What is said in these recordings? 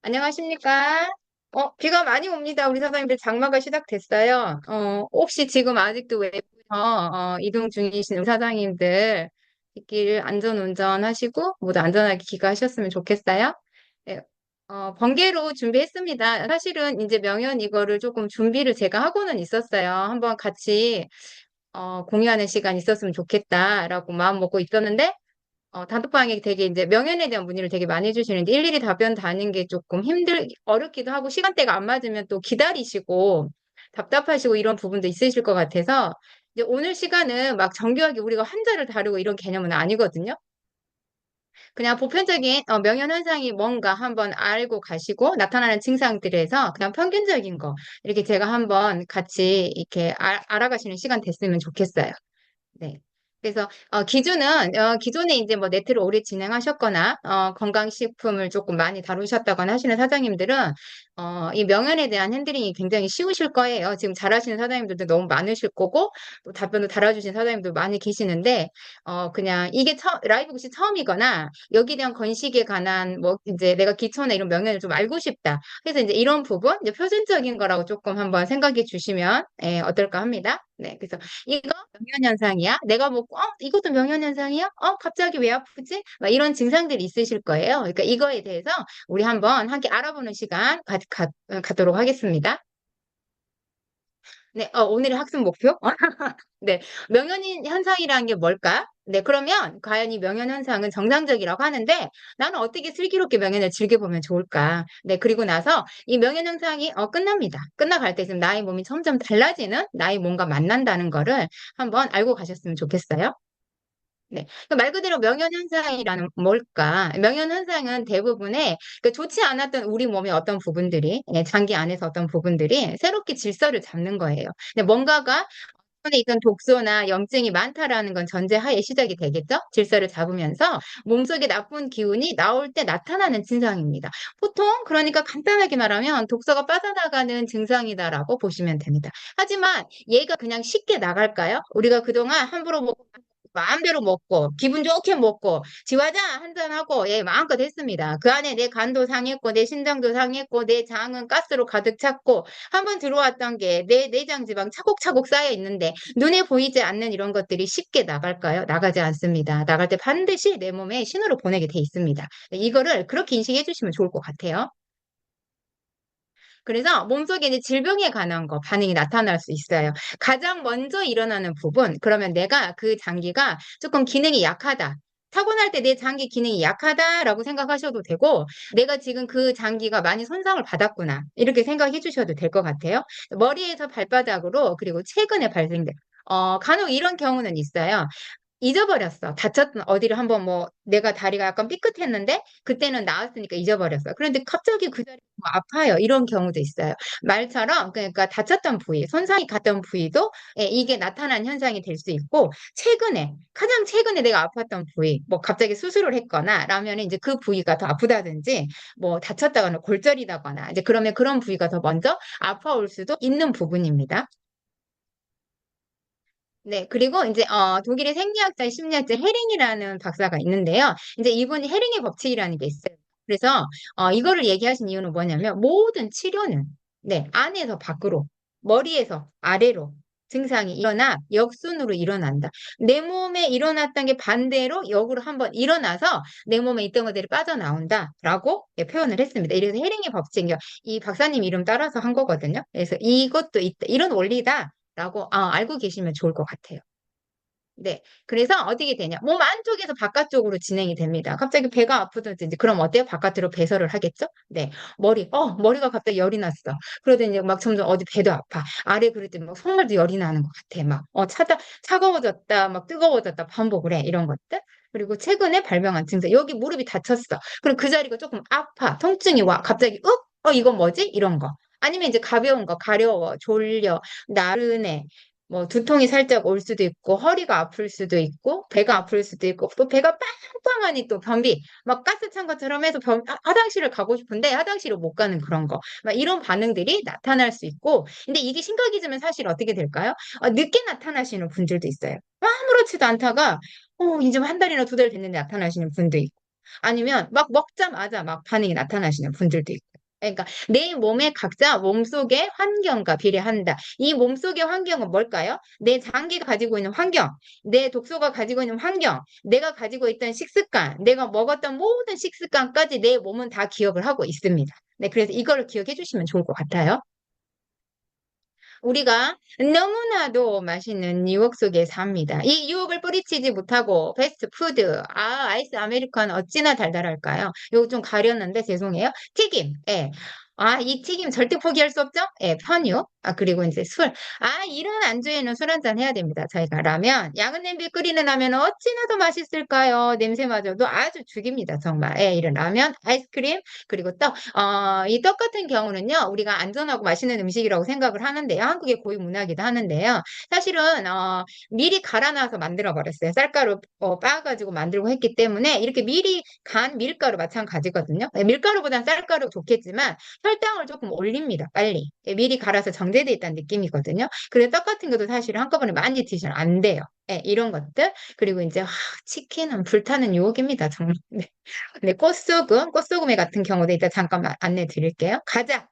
안녕하십니까? 비가 많이 옵니다. 우리 사장님들 장마가 시작됐어요. 혹시 지금 아직도 외부에서 이동 중이신 우리 사장님들 길 안전 운전하시고 모두 안전하게 귀가하셨으면 좋겠어요. 네, 번개로 준비했습니다. 사실은 이제 명연 이거를 조금 준비를 제가 하고는 있었어요. 한번 같이 공유하는 시간 있었으면 좋겠다라고 마음 먹고 있었는데 단톡방에 되게 이제 명예에 대한 문의를 되게 많이 해주시는데 일일이 답변 다는 게 조금 어렵기도 하고 시간대가 안 맞으면 또 기다리시고 답답하시고 이런 부분도 있으실 것 같아서 이제 오늘 시간은 막 정교하게 우리가 환자를 다루고 이런 개념은 아니거든요. 그냥 보편적인 명현현상이 뭔가 한번 알고 가시고 나타나는 증상들에서 그냥 평균적인 거 이렇게 제가 한번 같이 이렇게 알아가시는 시간 됐으면 좋겠어요. 네. 그래서 기존에 이제 뭐 네트를 오래 진행하셨거나 건강식품을 조금 많이 다루셨다거나 하시는 사장님들은 이 명연에 대한 핸들링이 굉장히 쉬우실 거예요. 지금 잘하시는 사장님들도 너무 많으실 거고 또 답변도 달아주신 사장님도 많이 계시는데 그냥 이게 라이브 혹시 처음이거나 여기에 대한 건식에 관한 뭐 이제 내가 기초나 이런 명연을 좀 알고 싶다. 그래서 이제 이런 부분 이제 표준적인 거라고 조금 한번 생각해 주시면 어떨까 합니다. 네, 그래서 이거 명현현상이야? 내가 뭐, 이것도 명현현상이야? 갑자기 왜 아프지? 막 이런 증상들이 있으실 거예요. 그러니까 이거에 대해서 우리 한번 함께 알아보는 시간 갖도록 하겠습니다. 네, 오늘의 학습 목표? 네, 명현 현상이라는 게 뭘까? 네, 그러면 과연 이 명현 현상은 정상적이라고 하는데 나는 어떻게 슬기롭게 명현을 즐겨보면 좋을까? 네, 그리고 나서 이 명현 현상이 끝납니다. 끝나갈 때쯤 나의 몸이 점점 달라지는 나의 몸과 만난다는 거를 한번 알고 가셨으면 좋겠어요. 네. 그말 그대로 명현현상이라는 뭘까? 명현현상은 대부분의 좋지 않았던 우리 몸의 어떤 부분들이, 장기 안에서 어떤 부분들이 새롭게 질서를 잡는 거예요. 근데 뭔가가 손에 있던 독소나 염증이 많다라는 건 전제하에 시작이 되겠죠? 질서를 잡으면서 몸속에 나쁜 기운이 나올 때 나타나는 증상입니다. 보통 그러니까 간단하게 말하면 독소가 빠져나가는 증상이다라고 보시면 됩니다. 하지만 얘가 그냥 쉽게 나갈까요? 우리가 그동안 함부로 먹고 마음대로 먹고 기분 좋게 먹고 지화자 한잔하고 예 마음껏 했습니다. 그 안에 내 간도 상했고 내 신장도 상했고 내 장은 가스로 가득 찼고 한번 들어왔던 게 내 내장 지방 차곡차곡 쌓여 있는데 눈에 보이지 않는 이런 것들이 쉽게 나갈까요? 나가지 않습니다. 나갈 때 반드시 내 몸에 신호를 보내게 돼 있습니다. 이거를 그렇게 인식해 주시면 좋을 것 같아요. 그래서 몸속에 이제 질병에 관한 거 반응이 나타날 수 있어요. 가장 먼저 일어나는 부분, 그러면 내가 그 장기가 조금 기능이 약하다. 타고날 때 내 장기 기능이 약하다라고 생각하셔도 되고, 내가 지금 그 장기가 많이 손상을 받았구나. 이렇게 생각해 주셔도 될 것 같아요. 머리에서 발바닥으로, 그리고 최근에 발생된, 간혹 이런 경우는 있어요. 잊어버렸어. 다쳤던 어디를 한번 뭐 내가 다리가 약간 삐끗했는데 그때는 나았으니까 잊어버렸어. 그런데 갑자기 그 자리가 뭐 아파요. 이런 경우도 있어요. 말처럼 그러니까 다쳤던 부위, 손상이 갔던 부위도 이게 나타난 현상이 될 수 있고 가장 최근에 내가 아팠던 부위, 뭐 갑자기 수술을 했거나 라면 이제 그 부위가 더 아프다든지 뭐 다쳤다거나 골절이다거나 이제 그러면 그런 부위가 더 먼저 아파올 수도 있는 부분입니다. 네, 그리고 이제 독일의 생리학자, 심리학자 헤링이라는 박사가 있는데요. 이제 이분이 헤링의 법칙이라는 게 있어요. 그래서 이거를 얘기하신 이유는 뭐냐면 모든 치료는 네, 안에서 밖으로, 머리에서 아래로 증상이 일어나 역순으로 일어난다. 내 몸에 일어났던 게 반대로 역으로 한번 일어나서 내 몸에 있던 것들이 빠져나온다라고 예, 표현을 했습니다. 이래서 헤링의 법칙이요. 이 박사님 이름 따라서 한 거거든요. 그래서 이것도 있다. 이런 원리다. 라고 알고 계시면 좋을 것 같아요. 네. 그래서 어떻게 되냐? 몸 안쪽에서 바깥쪽으로 진행이 됩니다. 갑자기 배가 아프든지 이제 그럼 어때요? 바깥으로 배설을 하겠죠? 네. 머리가 갑자기 열이 났어. 그러더니 막 점점 어디 배도 아파. 아래 그랬더니 막 손발도 열이 나는 것 같아. 막 차가워졌다, 막 뜨거워졌다 반복을 해. 이런 것들. 그리고 최근에 발병한 증상. 여기 무릎이 다쳤어. 그럼 그 자리가 조금 아파. 통증이 와. 갑자기 이건 뭐지? 이런 거. 아니면 이제 가벼운 거, 가려워, 졸려, 나른해, 뭐 두통이 살짝 올 수도 있고 허리가 아플 수도 있고 배가 아플 수도 있고 또 배가 빵빵하니 또 변비 막 가스 찬 것처럼 해서 화장실을 가고 싶은데 화장실을 못 가는 그런 거 막 이런 반응들이 나타날 수 있고 근데 이게 심각해지면 사실 어떻게 될까요? 늦게 나타나시는 분들도 있어요. 아무렇지도 않다가 이제 한 달이나 두 달 됐는데 나타나시는 분도 있고 아니면 막 먹자마자 막 반응이 나타나시는 분들도 있고 그러니까 내 몸의 각자 몸속의 환경과 비례한다. 이 몸속의 환경은 뭘까요? 내 장기가 가지고 있는 환경, 내 독소가 가지고 있는 환경, 내가 가지고 있던 식습관, 내가 먹었던 모든 식습관까지 내 몸은 다 기억을 하고 있습니다. 네, 그래서 이거를 기억해 주시면 좋을 것 같아요. 우리가 너무나도 맛있는 유혹 속에 삽니다. 이 유혹을 뿌리치지 못하고 패스트푸드, 아이스 아메리카노 어찌나 달달할까요? 요거 좀 가렸는데 죄송해요. 튀김, 예. 이 튀김 절대 포기할 수 없죠? 예, 편육. 그리고 이제 술. 이런 안주에는 술 한 잔 해야 됩니다. 저희가 라면, 양은 냄비 끓이는 라면 어찌나 더 맛있을까요? 냄새마저도 아주 죽입니다. 정말. 예, 이런 라면, 아이스크림, 그리고 떡. 이 떡 같은 경우는요, 우리가 안전하고 맛있는 음식이라고 생각을 하는데요. 한국의 고유 문화이기도 하는데요. 사실은, 미리 갈아놔서 만들어 버렸어요. 쌀가루 빻아가지고 만들고 했기 때문에 이렇게 미리 간 밀가루 마찬가지거든요. 예, 밀가루보다는 쌀가루 좋겠지만 혈당을 조금 올립니다. 빨리. 예, 미리 갈아서 정제돼 있다는 느낌이거든요. 그래서 떡 같은 것도 사실 한꺼번에 많이 드시면 안 돼요. 예, 이런 것들. 그리고 이제 치킨은 불타는 유혹입니다. 정말. 네. 네, 꽃소금에 같은 경우도 이따 잠깐만 안내 드릴게요. 가자.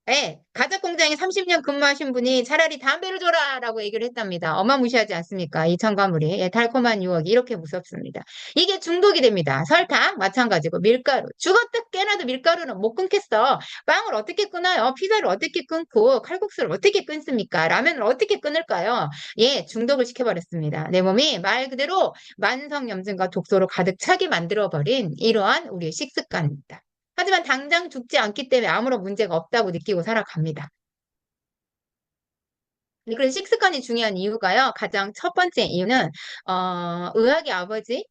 예, 가자 공장에 30년 근무하신 분이 차라리 담배를 줘라라고 얘기를 했답니다. 어마무시하지 않습니까? 이 첨가물이. 예, 달콤한 유혹이 이렇게 무섭습니다. 이게 중독이 됩니다. 설탕 마찬가지고 밀가루. 죽었다 깨나도 밀가루는 못 끊겠어. 빵을 어떻게 끊어요? 피자를 어떻게 끊고 칼국수를 어떻게 끊습니까? 라면을 어떻게 끊을까요? 예, 중독을 시켜버렸습니다. 내 몸이 말 그대로 만성염증과 독소로 가득 차게 만들어버린 이러한 우리의 식습관입니다. 하지만 당장 죽지 않기 때문에 아무런 문제가 없다고 느끼고 살아갑니다. 그래서 식습관이 중요한 이유가요. 가장 첫 번째 이유는 의학의 아버지.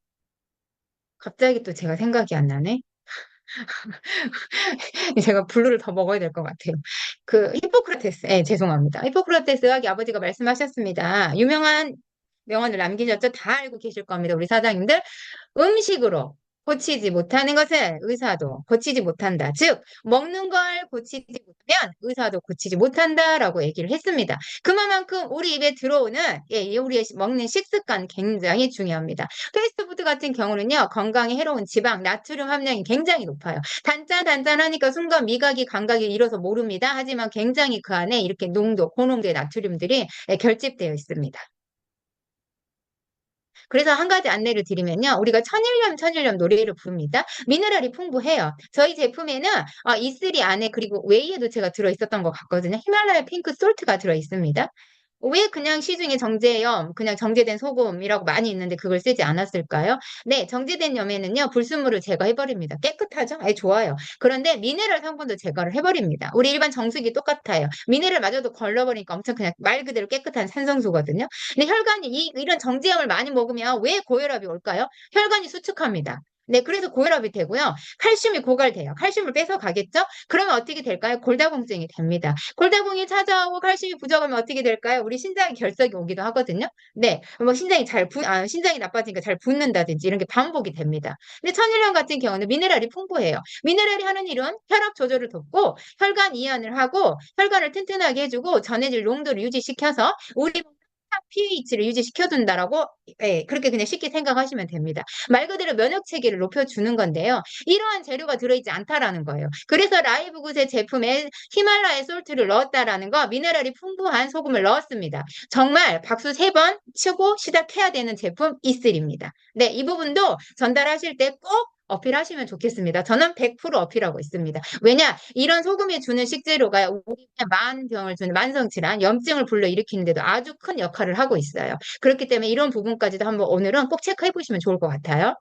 갑자기 또 제가 생각이 안 나네. 제가 블루를 더 먹어야 될 것 같아요. 그 히포크라테스, 죄송합니다. 히포크라테스 의학의 아버지가 말씀하셨습니다. 유명한 명언을 남기셨죠? 다 알고 계실 겁니다. 우리 사장님들. 음식으로 고치지 못하는 것은 의사도 고치지 못한다. 즉, 먹는 걸 고치지 못하면 의사도 고치지 못한다라고 얘기를 했습니다. 그만큼 우리 입에 들어오는 이 우리의 먹는 식습관 굉장히 중요합니다. 패스트푸드 같은 경우는요, 건강에 해로운 지방, 나트륨 함량이 굉장히 높아요. 단짠단짠하니까 순간 미각이 감각이 잃어서 모릅니다. 하지만 굉장히 그 안에 이렇게 농도, 고농도의 나트륨들이 결집되어 있습니다. 그래서 한 가지 안내를 드리면요. 우리가 천일염 노래를 부릅니다. 미네랄이 풍부해요. 저희 제품에는 E3 안에 그리고 웨이에도 제가 들어있었던 것 같거든요. 히말라야 핑크 솔트가 들어있습니다. 왜 그냥 시중에 정제염, 그냥 정제된 소금이라고 많이 있는데 그걸 쓰지 않았을까요? 네, 정제된 염에는요, 불순물을 제거해버립니다. 깨끗하죠? 좋아요. 그런데 미네랄 성분도 제거를 해버립니다. 우리 일반 정수기 똑같아요. 미네랄마저도 걸러버리니까 엄청 그냥 말 그대로 깨끗한 산성소거든요. 근데 혈관이 이런 정제염을 많이 먹으면 왜 고혈압이 올까요? 혈관이 수축합니다. 네, 그래서 고혈압이 되고요. 칼슘이 고갈돼요. 칼슘을 뺏어 가겠죠? 그러면 어떻게 될까요? 골다공증이 됩니다. 골다공이 찾아오고 칼슘이 부족하면 어떻게 될까요? 우리 신장에 결석이 오기도 하거든요. 네, 뭐 신장이 나빠지니까 잘 붓는다든지 이런 게 반복이 됩니다. 근데 천일염 같은 경우는 미네랄이 풍부해요. 미네랄이 하는 일은 혈압 조절을 돕고 혈관 이완을 하고 혈관을 튼튼하게 해주고 전해질 농도를 유지시켜서 우리 pH를 유지시켜준다라고 그렇게 그냥 쉽게 생각하시면 됩니다. 말 그대로 면역 체계를 높여주는 건데요. 이러한 재료가 들어있지 않다라는 거예요. 그래서 라이브굿의 제품에 히말라야 솔트를 넣었다라는 거, 미네랄이 풍부한 소금을 넣었습니다. 정말 박수 3번 치고 시작해야 되는 제품 이슬입니다. 네, 이 부분도 전달하실 때 꼭 어필하시면 좋겠습니다. 저는 100% 어필하고 있습니다. 왜냐? 이런 소금이 주는 식재료가 우리의 만병을 주는 만성질환, 염증을 불러일으키는데도 아주 큰 역할을 하고 있어요. 그렇기 때문에 이런 부분까지도 한번 오늘은 꼭 체크해 보시면 좋을 것 같아요.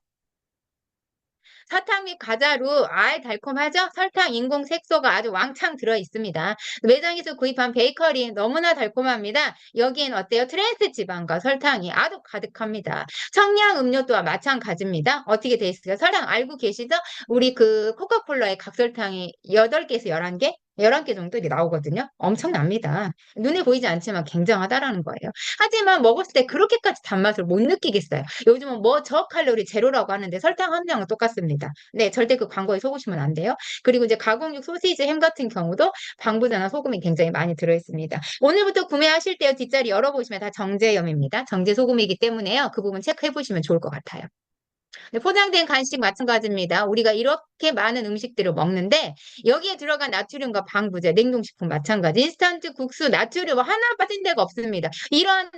사탕 및 과자로 달콤하죠? 설탕, 인공 색소가 아주 왕창 들어 있습니다. 매장에서 구입한 베이커리 너무나 달콤합니다. 여기엔 어때요? 트랜스 지방과 설탕이 아주 가득합니다. 청량 음료 또한 마찬가지입니다. 어떻게 돼 있을까요? 설탕 알고 계시죠? 우리 그 코카콜라의 각설탕이 8개에서 11개? 11개 정도 이렇게 나오거든요. 엄청납니다. 눈에 보이지 않지만 굉장하다라는 거예요. 하지만 먹었을 때 그렇게까지 단맛을 못 느끼겠어요. 요즘은 뭐 저칼로리 제로라고 하는데 설탕 함량은 똑같습니다. 네, 절대 그 광고에 속으시면 안 돼요. 그리고 이제 가공육 소시지 햄 같은 경우도 방부제나 소금이 굉장히 많이 들어있습니다. 오늘부터 구매하실 때요, 뒷자리 열어보시면 다 정제염입니다. 정제 소금이기 때문에요. 그 부분 체크해 보시면 좋을 것 같아요. 네, 포장된 간식 마찬가지입니다. 우리가 이렇게 많은 음식들을 먹는데 여기에 들어간 나트륨과 방부제, 냉동식품 마찬가지, 인스턴트 국수, 나트륨 하나 빠진 데가 없습니다. 이런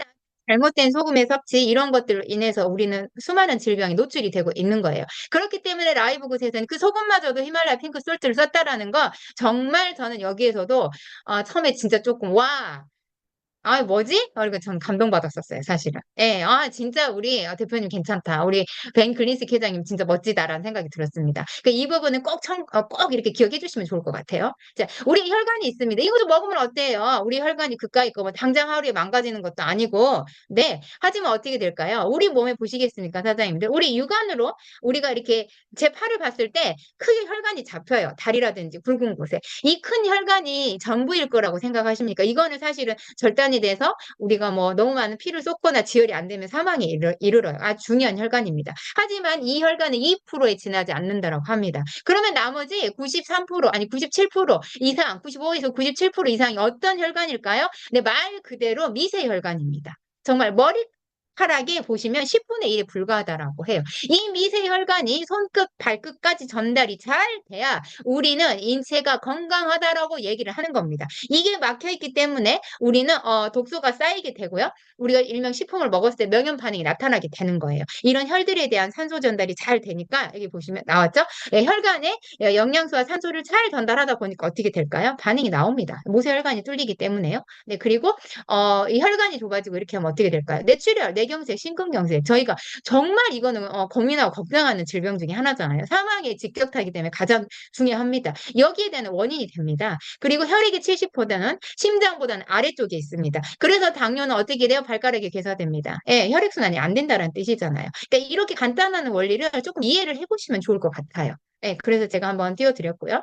잘못된 소금의 섭취 이런 것들로 인해서 우리는 수많은 질병에 노출이 되고 있는 거예요. 그렇기 때문에 라이브 굿에서는 그 소금마저도 히말라야 핑크 솔트를 썼다라는 거 정말 저는 여기에서도 처음에 진짜 조금 와. 아, 뭐지? 그리고 전 감동받았었어요, 사실은. 예, 진짜 우리 대표님 괜찮다. 우리 벤 클린스 회장님 진짜 멋지다라는 생각이 들었습니다. 이 부분은 꼭 이렇게 기억해 주시면 좋을 것 같아요. 자, 우리 혈관이 있습니다. 이것도 먹으면 어때요? 우리 혈관이 그까이 거, 뭐, 당장 하루에 망가지는 것도 아니고, 네. 하지만 어떻게 될까요? 우리 몸에 보시겠습니까, 사장님들? 우리 육안으로 우리가 이렇게 제 팔을 봤을 때 크게 혈관이 잡혀요. 다리라든지 굵은 곳에. 이 큰 혈관이 전부일 거라고 생각하십니까? 이거는 사실은 절단이 돼서 우리가 뭐 너무 많은 피를 쏟거나 지혈이 안 되면 사망에 이르러요. 아주 중요한 혈관입니다. 하지만 이 혈관은 2%에 지나지 않는다라고 합니다. 그러면 나머지 93% 아니 97% 이상, 95에서 97% 이상이 어떤 혈관일까요? 네, 말 그대로 미세혈관입니다. 정말 머리카락에 보시면 10분의 1에 불과하다라고 해요. 이 미세혈관이 손끝, 발끝까지 전달이 잘 돼야 우리는 인체가 건강하다라고 얘기를 하는 겁니다. 이게 막혀있기 때문에 우리는 독소가 쌓이게 되고요. 우리가 일명 식품을 먹었을 때 명현 반응이 나타나게 되는 거예요. 이런 혈들에 대한 산소 전달이 잘 되니까 여기 보시면 나왔죠? 예, 혈관에 영양소와 산소를 잘 전달하다 보니까 어떻게 될까요? 반응이 나옵니다. 모세혈관이 뚫리기 때문에요. 네, 그리고 이 혈관이 좁아지고 이렇게 하면 어떻게 될까요? 뇌출혈, 뇌경색, 심근경색. 저희가 정말 이거는 고민하고 걱정하는 질병 중에 하나잖아요. 사망에 직격타기 때문에 가장 중요합니다. 여기에 대한 원인이 됩니다. 그리고 혈액의 70%는 심장보다는 아래쪽에 있습니다. 그래서 당뇨는 어떻게 돼요? 발가락에 괴사됩니다. 예, 혈액순환이 안 된다는 뜻이잖아요. 그러니까 이렇게 간단한 원리를 조금 이해를 해보시면 좋을 것 같아요. 예, 그래서 제가 한번 띄워드렸고요.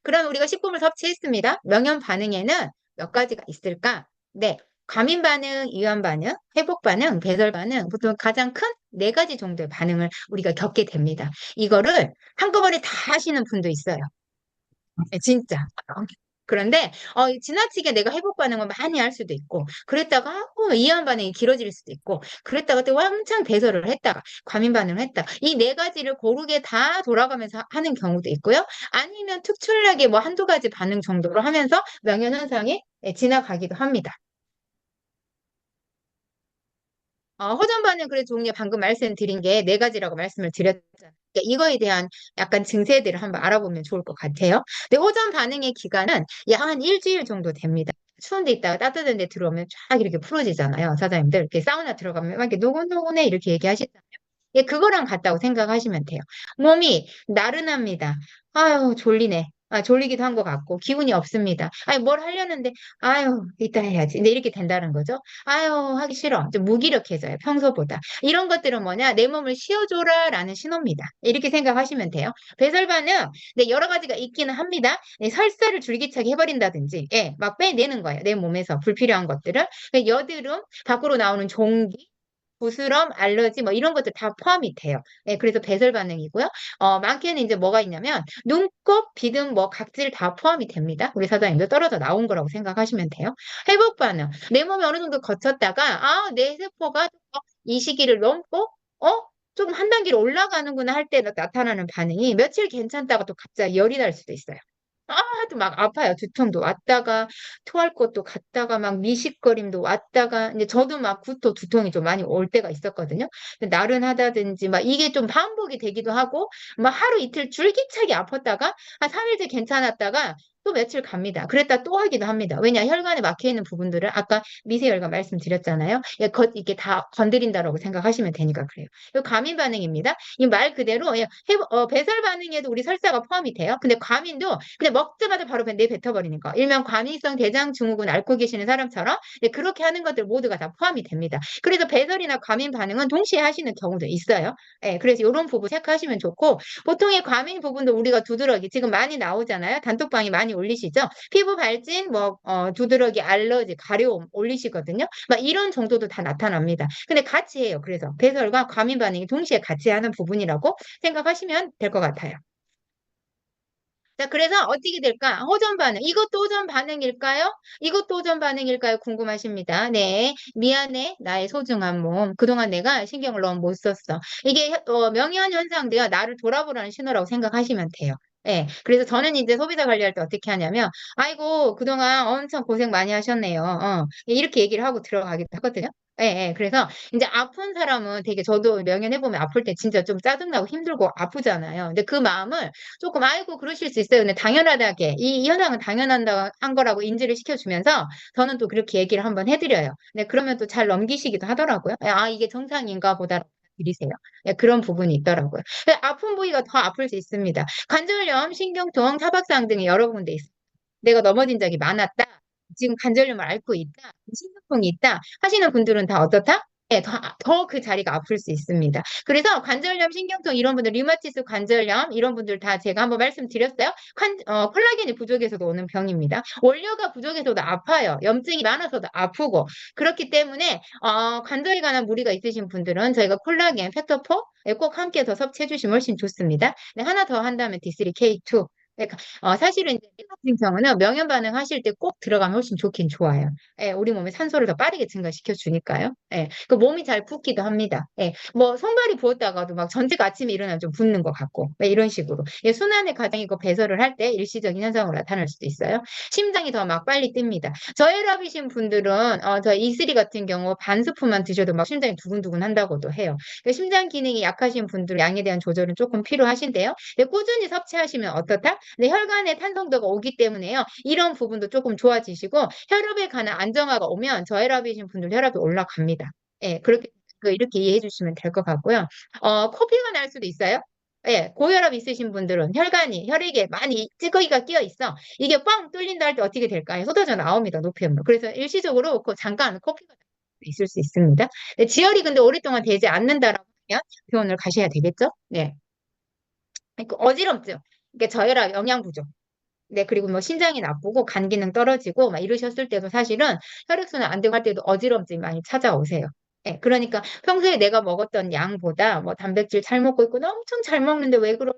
그럼 우리가 식품을 섭취했습니다. 명현 반응에는 몇 가지가 있을까? 네. 과민 반응, 이완 반응, 회복 반응, 배설 반응, 보통 가장 큰 네 가지 정도의 반응을 우리가 겪게 됩니다. 이거를 한꺼번에 다 하시는 분도 있어요. 네, 진짜. 그런데 지나치게 내가 회복 반응을 많이 할 수도 있고 그랬다가 이완 반응이 길어질 수도 있고 그랬다가 또 왕창 배설을 했다가 과민 반응을 했다. 이 네 가지를 고르게 다 돌아가면서 하는 경우도 있고요. 아니면 특출나게 뭐 한두 가지 반응 정도로 하면서 명현 현상이 지나가기도 합니다. 호전 반응 그래서 종류 방금 말씀드린 게 네 가지라고 말씀을 드렸잖아요. 그러니까 이거에 대한 약간 증세들을 한번 알아보면 좋을 것 같아요. 근데 호전 반응의 기간은 약 한 일주일 정도 됩니다. 추운 데 있다가 따뜻한 데 들어오면 쫙 이렇게 풀어지잖아요. 사장님들 이렇게 사우나 들어가면 막 이렇게 노곤노곤해 이렇게 얘기하시잖아요. 예, 그거랑 같다고 생각하시면 돼요. 몸이 나른합니다. 아유, 졸리네. 졸리기도 한 것 같고, 기운이 없습니다. 아니, 뭘 하려는데, 아유, 이따 해야지. 근데 이렇게 된다는 거죠. 아유, 하기 싫어. 좀 무기력해져요, 평소보다. 이런 것들은 뭐냐, 내 몸을 쉬어줘라라는 신호입니다. 이렇게 생각하시면 돼요. 배설반은 네, 여러 가지가 있기는 합니다. 네, 설사를 줄기차게 해버린다든지, 예, 막 빼내는 거예요. 내 몸에서 불필요한 것들을. 여드름, 밖으로 나오는 종기, 부스럼, 알러지 뭐 이런 것들 다 포함이 돼요. 예, 그래서 배설 반응이고요. 많게는 이제 뭐가 있냐면 눈곱, 비듬, 뭐 각질 다 포함이 됩니다. 우리 사장님도 떨어져 나온 거라고 생각하시면 돼요. 회복 반응. 내 몸이 어느 정도 거쳤다가 내 세포가 이 시기를 넘고 좀 한 단계로 올라가는구나 할 때 나타나는 반응이 며칠 괜찮다가 또 갑자기 열이 날 수도 있어요. 또 막 아파요. 두통도 왔다가 토할 것도 갔다가 막 미식거림도 왔다가 이제 저도 막 구토 두통이 좀 많이 올 때가 있었거든요. 근데 나른하다든지 막 이게 좀 반복이 되기도 하고 막 하루 이틀 줄기차게 아팠다가 한 3일째 괜찮았다가 또 며칠 갑니다. 그랬다 또 하기도 합니다. 왜냐 혈관에 막혀 있는 부분들을 아까 미세혈관 말씀드렸잖아요. 이게 다 건드린다라고 생각하시면 되니까 그래요. 이 과민 반응입니다. 이 말 그대로 배설 반응에도 우리 설사가 포함이 돼요. 근데 과민도 그냥 먹자마자 바로 그냥 내뱉어버리는 거. 일명 과민성 대장 증후군 앓고 계시는 사람처럼 그렇게 하는 것들 모두가 다 포함이 됩니다. 그래서 배설이나 과민 반응은 동시에 하시는 경우도 있어요. 그래서 이런 부분 체크하시면 좋고 보통의 과민 부분도 우리가 두드러기 지금 많이 나오잖아요. 단톡방이 많이 올리시죠. 피부 발진, 뭐 두드러기, 알러지, 가려움 올리시거든요. 막 이런 정도도 다 나타납니다. 근데 같이 해요. 그래서 배설과 과민 반응이 동시에 같이 하는 부분이라고 생각하시면 될 것 같아요. 자, 그래서 어떻게 될까? 호전 반응. 이것도 호전 반응일까요? 이것도 호전 반응일까요? 궁금하십니다. 네. 미안해. 나의 소중한 몸. 그동안 내가 신경을 너무 못 썼어. 이게 명현 현상도요. 나를 돌아보라는 신호라고 생각하시면 돼요. 예. 그래서 저는 이제 소비자 관리할 때 어떻게 하냐면, 아이고, 그동안 엄청 고생 많이 하셨네요. 이렇게 얘기를 하고 들어가기도 하거든요. 예, 예. 그래서 이제 아픈 사람은 되게 저도 명연해보면 아플 때 진짜 좀 짜증나고 힘들고 아프잖아요. 근데 그 마음을 조금 아이고 그러실 수 있어요. 근데 당연하다게 이 현상은 당연한다 한 거라고 인지를 시켜주면서 저는 또 그렇게 얘기를 한번 해드려요. 네, 그러면 또 잘 넘기시기도 하더라고요. 아 이게 정상인가 보다 드리세요. 네, 그런 부분이 있더라고요. 근데 아픈 부위가 더 아플 수 있습니다. 관절염, 신경통, 타박상 등이 여러 군데 있어요. 내가 넘어진 적이 많았다. 지금 관절염을 앓고 있다. 신경통이 있다. 하시는 분들은 다 어떻다? 네, 더 그 자리가 아플 수 있습니다. 그래서 관절염, 신경통 이런 분들, 류마티스 관절염 이런 분들 다 제가 한번 말씀드렸어요. 콜라겐이 부족해서도 오는 병입니다. 원료가 부족해서도 아파요. 염증이 많아서도 아프고 그렇기 때문에 관절에 관한 무리가 있으신 분들은 저희가 콜라겐, 팩터4 꼭 함께 더 섭취해 주시면 훨씬 좋습니다. 네, 하나 더 한다면 D3K2 사실은 이제 이 같은 경우는 명현 반응 하실 때 꼭 들어가면 훨씬 좋긴 좋아요. 예, 우리 몸에 산소를 더 빠르게 증가시켜 주니까요. 예, 그 몸이 잘 붓기도 합니다. 예, 뭐 손발이 부었다가도 막 전체가 아침에 일어나면 좀 붓는 것 같고 네, 이런 식으로 예, 순환의 과정이 고 배설을 할 때 일시적인 현상으로 나타날 수도 있어요. 심장이 더 막 빨리 뜁니다. 저혈압이신 분들은 저 이슬이 같은 경우 반 스푼만 드셔도 막 심장이 두근두근 한다고도 해요. 그 심장 기능이 약하신 분들 양에 대한 조절은 조금 필요하신데요. 네, 꾸준히 섭취하시면 어떻다? 네, 혈관에 탄성도가 오기 때문에요. 이런 부분도 조금 좋아지시고 혈압에 관한 안정화가 오면 저혈압이신 분들 혈압이 올라갑니다. 예, 그렇게 이렇게 이해해 주시면 될 것 같고요. 코피가 날 수도 있어요. 예, 고혈압 있으신 분들은 혈액에 많이 찌꺼기가 끼어 있어. 이게 뻥 뚫린다 할 때 어떻게 될까요? 쏟아져 나옵니다. 노폐물. 그래서 일시적으로 잠깐 코피가 있을 수 있습니다. 네, 지혈이 근데 오랫동안 되지 않는다라고 하면 병원을 가셔야 되겠죠? 네. 그러니까 어지럼증. 이게 저혈압 영양 부족. 네, 그리고 뭐 신장이 나쁘고 간 기능 떨어지고 막 이러셨을 때도 사실은 혈액순환 안 되고 할 때도 어지럼증이 많이 찾아오세요. 예, 그러니까 평소에 내가 먹었던 양보다 뭐 단백질 잘 먹고 있고 나 엄청 잘 먹는데 왜 그러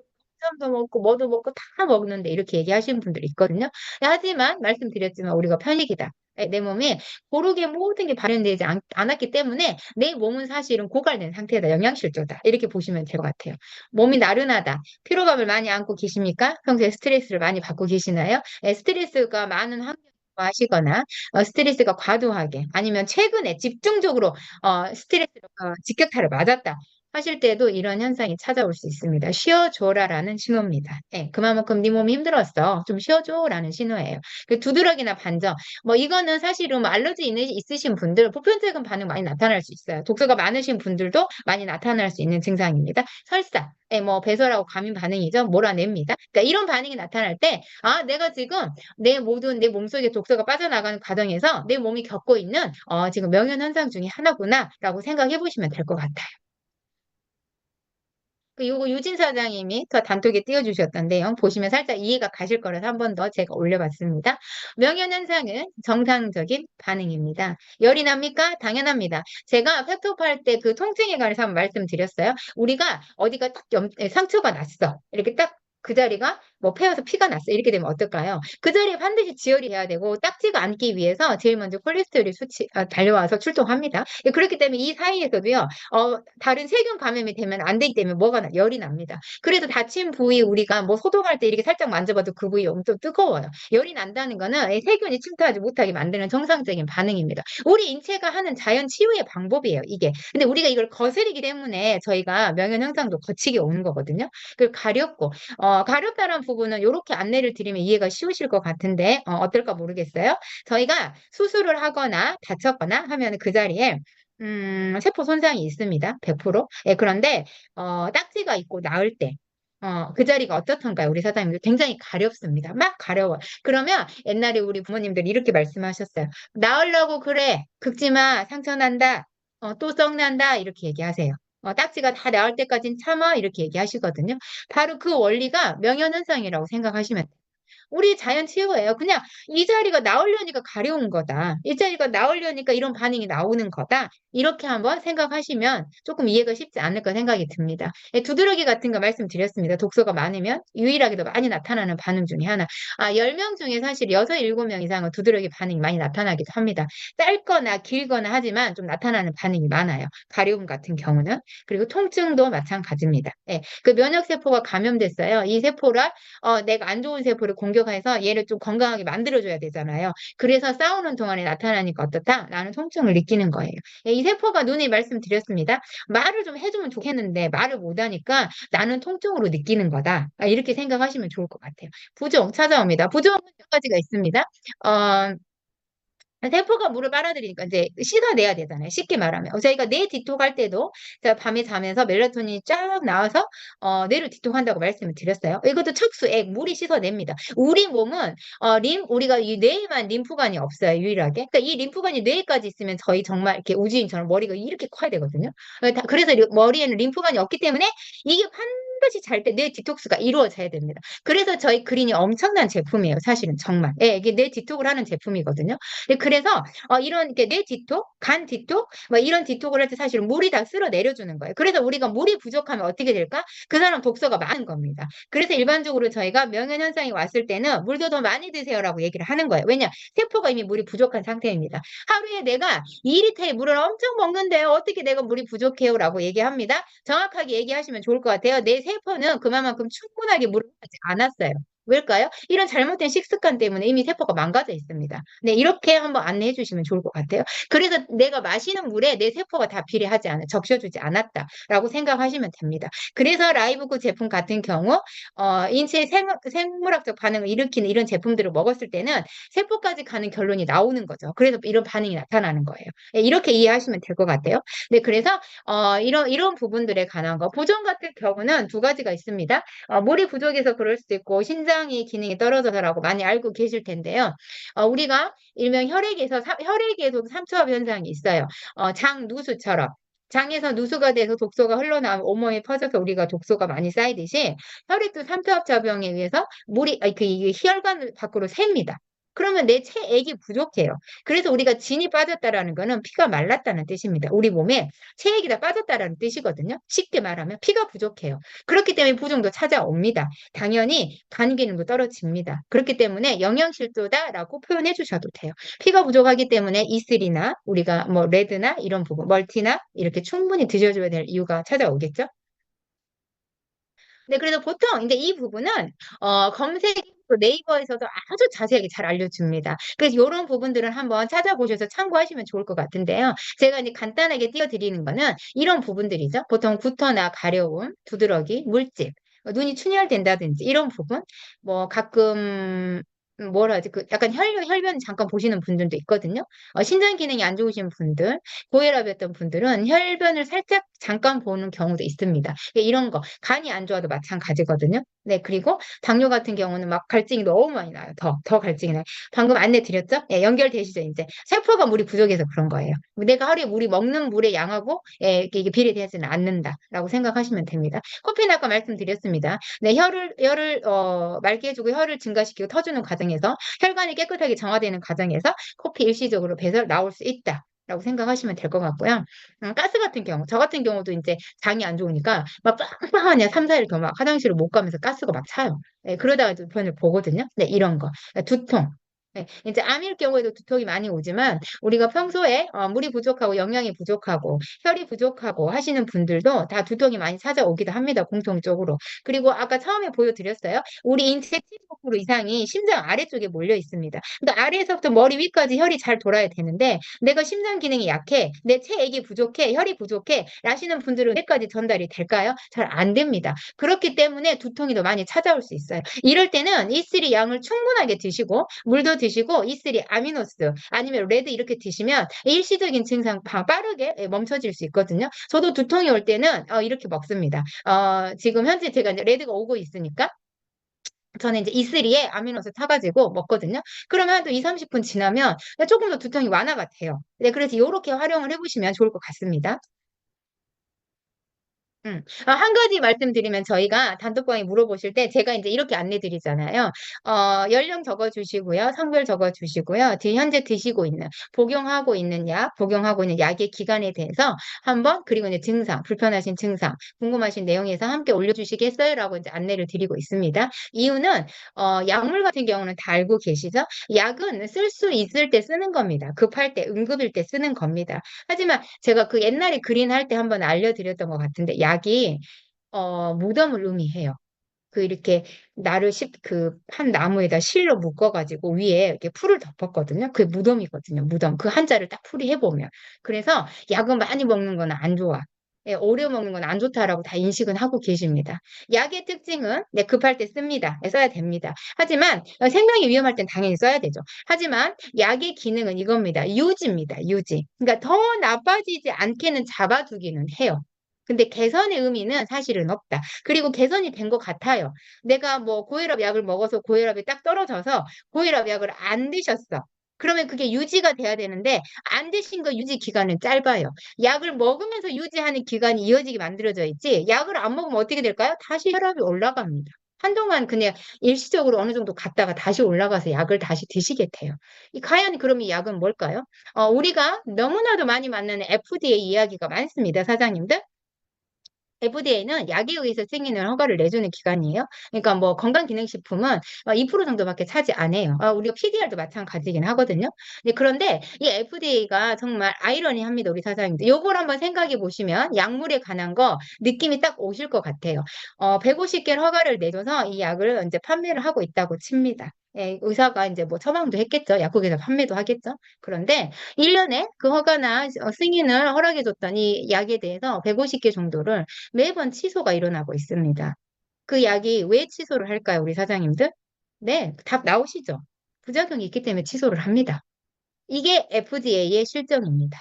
도 먹고 뭐도 먹고 다 먹는데 이렇게 얘기하시는 분들이 있거든요. 네, 하지만 말씀드렸지만 우리가 편식이다. 예, 내 몸에 고르게 모든 게 발현되지 않았기 때문에 내 몸은 사실은 고갈된 상태다. 영양실조다. 이렇게 보시면 될 것 같아요. 몸이 나른하다. 피로감을 많이 안고 계십니까? 평소에 스트레스를 많이 받고 계시나요? 네, 스트레스가 많은 환경에 하시거나 스트레스가 과도하게 아니면 최근에 집중적으로 스트레스로 직격탄을 맞았다 하실 때도 이런 현상이 찾아올 수 있습니다. 쉬어줘라라는 신호입니다. 예, 그만큼 네 몸이 힘들었어. 좀 쉬어줘라는 신호예요. 그 두드러기나 반점. 뭐 이거는 사실은 뭐 알러지 있으신 분들 보편적인 반응 많이 나타날 수 있어요. 독소가 많으신 분들도 많이 나타날 수 있는 증상입니다. 설사, 예, 뭐 배설하고 과민 반응이죠. 몰아냅니다. 그러니까 이런 반응이 나타날 때, 아, 내가 지금 내 몸속에 독소가 빠져나가는 과정에서 내 몸이 겪고 있는 지금 명현 현상 중에 하나구나라고 생각해 보시면 될 것 같아요. 요거 유진 사장님이 더 단톡에 띄워주셨던데요. 보시면 살짝 이해가 가실 거라서 한 번 더 제가 올려봤습니다. 명현현상은 정상적인 반응입니다. 열이 납니까? 당연합니다. 제가 팩트오프 할 때 그 통증에 관해서 한번 말씀드렸어요. 우리가 어디가 딱 상처가 났어. 이렇게 딱 그 자리가 뭐 패여서 피가 났어. 이렇게 되면 어떨까요? 그 자리에 반드시 지혈이 해야 되고 딱지가 않기 위해서 제일 먼저 콜레스테롤이 달려와서 출동합니다. 그렇기 때문에 이 사이에서도요. 다른 세균 감염이 되면 안 되기 때문에 열이 납니다. 그래서 다친 부위 우리가 뭐 소독할 때 이렇게 살짝 만져봐도 그 부위 엄청 뜨거워요. 열이 난다는 거는 이 세균이 침투하지 못하게 만드는 정상적인 반응입니다. 우리 인체가 하는 자연 치유의 방법이에요, 이게. 근데 우리가 이걸 거스르기 때문에 저희가 명현 현상도 거치게 오는 거거든요. 그걸 가렵고, 가렵다는 부분은 이렇게 안내를 드리면 이해가 쉬우실 것 같은데, 어떨까 모르겠어요. 저희가 수술을 하거나 다쳤거나 하면 그 자리에 세포 손상이 있습니다. 100%. 예, 그런데, 딱지가 있고 나을 때, 그 자리가 어떻던가요? 우리 사장님들 굉장히 가렵습니다. 막 가려워요. 그러면 옛날에 우리 부모님들이 이렇게 말씀하셨어요. 나으려고 그래. 긁지 마. 상처 난다. 또 썩난다. 이렇게 얘기하세요. 딱지가 다 나을 때까진 참아. 이렇게 얘기하시거든요. 바로 그 원리가 명현현상이라고 생각하시면 돼요. 우리 자연 치유예요. 그냥 이 자리가 나오려니까 가려운 거다. 이 자리가 나오려니까 이런 반응이 나오는 거다. 이렇게 한번 생각하시면 조금 이해가 쉽지 않을까 생각이 듭니다. 예, 두드러기 같은 거 말씀드렸습니다. 독소가 많으면 유일하게도 많이 나타나는 반응 중에 하나. 10명 중에 사실 6, 7명 이상은 두드러기 반응이 많이 나타나기도 합니다. 짧거나 길거나 하지만 좀 나타나는 반응이 많아요. 가려움 같은 경우는. 그리고 통증도 마찬가지입니다. 예, 그 면역세포가 감염됐어요. 이 세포를 내가 안 좋은 세포를 공격해서 얘를 좀 건강하게 만들어줘야 되잖아요. 그래서 싸우는 동안에 나타나니까 어떻다? 나는 통증을 느끼는 거예요. 예, 이 세포가 눈에 말씀드렸습니다. 말을 좀 해주면 좋겠는데 말을 못하니까 나는 통증으로 느끼는 거다. 이렇게 생각하시면 좋을 것 같아요. 부종 찾아옵니다. 부종은 몇 가지가 있습니다. 어, 세포가 물을 빨아들이니까 이제 씻어내야 되잖아요. 쉽게 말하면. 저희가 뇌 디톡 할 때도 제가 밤에 자면서 멜라토닌이 쫙 나와서 뇌를 디톡한다고 말씀을 드렸어요. 이것도 척수액, 물이 씻어냅니다. 우리 몸은 우리가 이 뇌에만 림프관이 없어요. 유일하게. 그러니까 이 림프관이 뇌에까지 있으면 저희 정말 이렇게 우주인처럼 머리가 이렇게 커야 되거든요. 그래서 머리에는 림프관이 없기 때문에 이게 반드시 잘 때 뇌 디톡스가 이루어져야 됩니다. 그래서 저희 그린이 엄청난 제품이에요. 사실은 정말. 예, 이게 뇌 디톡을 하는 제품이거든요. 네, 그래서 이런 이렇게 뇌 디톡, 간 디톡, 뭐 이런 디톡을 할 때 사실은 물이 다 쓸어 내려주는 거예요. 그래서 우리가 물이 부족하면 어떻게 될까? 그 사람 독소가 많은 겁니다. 그래서 일반적으로 저희가 명현 현상이 왔을 때는 물도 더 많이 드세요라고 얘기를 하는 거예요. 왜냐? 세포가 이미 물이 부족한 상태입니다. 하루에 내가 2리터의 물을 엄청 먹는데요. 어떻게 내가 물이 부족해요라고 얘기합니다. 정확하게 얘기하시면 좋을 것 같아요. 내 세포는 그만큼 충분하게 물을 하지 않았어요. 왜일까요? 이런 잘못된 식습관 때문에 이미 세포가 망가져 있습니다. 네, 이렇게 한번 안내해 주시면 좋을 것 같아요. 그래서 내가 마시는 물에 내 세포가 다 비례하지 않아, 적셔주지 않았다라고 생각하시면 됩니다. 그래서 라이브구 제품 같은 경우, 인체의 생물학적 반응을 일으키는 이런 제품들을 먹었을 때는 세포까지 가는 결론이 나오는 거죠. 그래서 이런 반응이 나타나는 거예요. 네, 이렇게 이해하시면 될 것 같아요. 네, 그래서, 이런 부분들에 관한 거. 보존 같은 경우는 두 가지가 있습니다. 물이 부족해서 그럴 수도 있고 신장의 기능이 떨어져서라고 많이 알고 계실 텐데요. 우리가 일명 혈액에서도 삼투압 현상이 있어요. 장누수처럼. 장에서 누수가 돼서 독소가 흘러나오면 온몸에 퍼져서 우리가 독소가 많이 쌓이듯이 혈액도 삼투압 작용에 의해서 물이 이게 혈관 밖으로 새입니다. 그러면 내 체액이 부족해요. 그래서 우리가 진이 빠졌다라는 거는 피가 말랐다는 뜻입니다. 우리 몸에 체액이 다 빠졌다라는 뜻이거든요. 쉽게 말하면 피가 부족해요. 그렇기 때문에 부종도 찾아옵니다. 당연히 간 기능도 떨어집니다. 그렇기 때문에 영양실조다라고 표현해 주셔도 돼요. 피가 부족하기 때문에 이슬이나 우리가 뭐 레드나 이런 부분, 멀티나 이렇게 충분히 드셔줘야 될 이유가 찾아오겠죠? 네, 그래서 보통 이제 이 부분은 검색 네이버에서도 아주 자세하게 잘 알려줍니다. 그래서 이런 부분들은 한번 찾아보셔서 참고하시면 좋을 것 같은데요. 제가 이제 간단하게 띄워드리는 거는 이런 부분들이죠. 보통 구토나 가려움, 두드러기, 물집, 눈이 충혈된다든지 이런 부분, 뭐 가끔 뭐라 하지? 그 약간 혈변 잠깐 보시는 분들도 있거든요. 신장 기능이 안 좋으신 분들, 고혈압이었던 분들은 혈변을 살짝 잠깐 보는 경우도 있습니다. 이런 거 간이 안 좋아도 마찬가지거든요. 네, 그리고 당뇨 같은 경우는 막 갈증이 너무 많이 나요. 더 갈증이 나요. 방금 안내 드렸죠? 예, 연결되시죠, 이제. 세포가 물이 부족해서 그런 거예요. 내가 하루에 먹는 물의 양하고 이게 비례되지는 않는다라고 생각하시면 됩니다. 코피는 아까 말씀드렸습니다. 네, 혈을 맑게 해주고 혈을 증가시키고 터주는 과정에서 혈관이 깨끗하게 정화되는 과정에서 코피 일시적으로 배설 나올 수 있다. 라고 생각하시면 될 것 같고요. 가스 같은 경우, 저 같은 경우도 이제 장이 안 좋으니까 막 빵빵하냐 3, 4일 더 막 화장실을 못 가면서 가스가 막 차요. 네, 그러다가 편을 보거든요. 네, 이런 거. 두통. 네, 이제 암일 경우에도 두통이 많이 오지만 우리가 평소에 물이 부족하고 영양이 부족하고 혈이 부족하고 하시는 분들도 다 두통이 많이 찾아오기도 합니다. 공통적으로. 그리고 아까 처음에 보여드렸어요. 우리 인체 75% 이상이 심장 아래쪽에 몰려 있습니다. 그러니까 아래에서부터 머리 위까지 혈이 잘 돌아야 되는데 내가 심장 기능이 약해, 내 체액이 부족해, 혈이 부족해 라시는 분들은 뇌까지 전달이 될까요? 잘 안 됩니다. 그렇기 때문에 두통이 더 많이 찾아올 수 있어요. 이럴 때는 E3 양을 충분하게 드시고 물도 드시고 E3 아미노스 아니면 레드 이렇게 드시면 일시적인 증상 빠르게 멈춰질 수 있거든요. 저도 두통이 올 때는 이렇게 먹습니다. 지금 현재 제가 이제 레드가 오고 있으니까 저는 이제 E3에 아미노스 타가지고 먹거든요. 그러면 한 또 2, 30분 지나면 조금 더 두통이 완화가 돼요. 네, 그래서 이렇게 활용을 해보시면 좋을 것 같습니다. 한 가지 말씀드리면 저희가 단톡방에 물어보실 때 제가 이제 이렇게 안내 드리잖아요. 연령 적어 주시고요. 성별 적어 주시고요. 현재 드시고 있는, 복용하고 있는 약, 복용하고 있는 약의 기간에 대해서 한번, 그리고 이제 증상, 불편하신 증상, 궁금하신 내용에서 함께 올려주시겠어요? 라고 이제 안내를 드리고 있습니다. 이유는, 약물 같은 경우는 다 알고 계시죠? 약은 쓸 수 있을 때 쓰는 겁니다. 급할 때, 응급일 때 쓰는 겁니다. 하지만 제가 그 옛날에 그린 할 때 한번 알려드렸던 것 같은데, 약이 무덤을 의미해요. 그 이렇게 나를 한 나무에다 실로 묶어가지고 위에 이렇게 풀을 덮었거든요. 그게 무덤이거든요. 무덤. 그 한자를 딱 풀이해보면. 그래서 약은 많이 먹는 건 안 좋아. 예, 오래 먹는 건 안 좋다라고 다 인식은 하고 계십니다. 약의 특징은 네, 급할 때 씁니다. 네, 써야 됩니다. 하지만 생명이 위험할 땐 당연히 써야 되죠. 하지만 약의 기능은 이겁니다. 유지입니다. 유지. 그러니까 더 나빠지지 않게는 잡아두기는 해요. 근데 개선의 의미는 사실은 없다. 그리고 개선이 된 것 같아요. 내가 뭐 고혈압 약을 먹어서 고혈압이 딱 떨어져서 고혈압 약을 안 드셨어. 그러면 그게 유지가 돼야 되는데 안 드신 거 유지 기간은 짧아요. 약을 먹으면서 유지하는 기간이 이어지게 만들어져 있지. 약을 안 먹으면 어떻게 될까요? 다시 혈압이 올라갑니다. 한동안 그냥 일시적으로 어느 정도 갔다가 다시 올라가서 약을 다시 드시게 돼요. 과연 그럼 이 약은 뭘까요? 우리가 너무나도 많이 만나는 FDA 이야기가 많습니다, 사장님들. FDA는 약에 의해서 승인을 허가를 내주는 기관이에요. 그러니까 뭐 건강기능식품은 2% 정도밖에 차지 안 해요. 우리가 PDR도 마찬가지긴 하거든요. 네, 그런데 이 FDA가 정말 아이러니합니다, 우리 사장님들. 요걸 한번 생각해 보시면 약물에 관한 거 느낌이 딱 오실 것 같아요. 150개를 허가를 내줘서 이 약을 이제 판매를 하고 있다고 칩니다. 예, 의사가 이제 뭐 처방도 했겠죠. 약국에서 판매도 하겠죠. 그런데 1년에 그 허가나 승인을 허락해줬던 이 약에 대해서 150개 정도를 매번 취소가 일어나고 있습니다. 그 약이 왜 취소를 할까요, 우리 사장님들? 네, 답 나오시죠? 부작용이 있기 때문에 취소를 합니다. 이게 FDA의 실정입니다.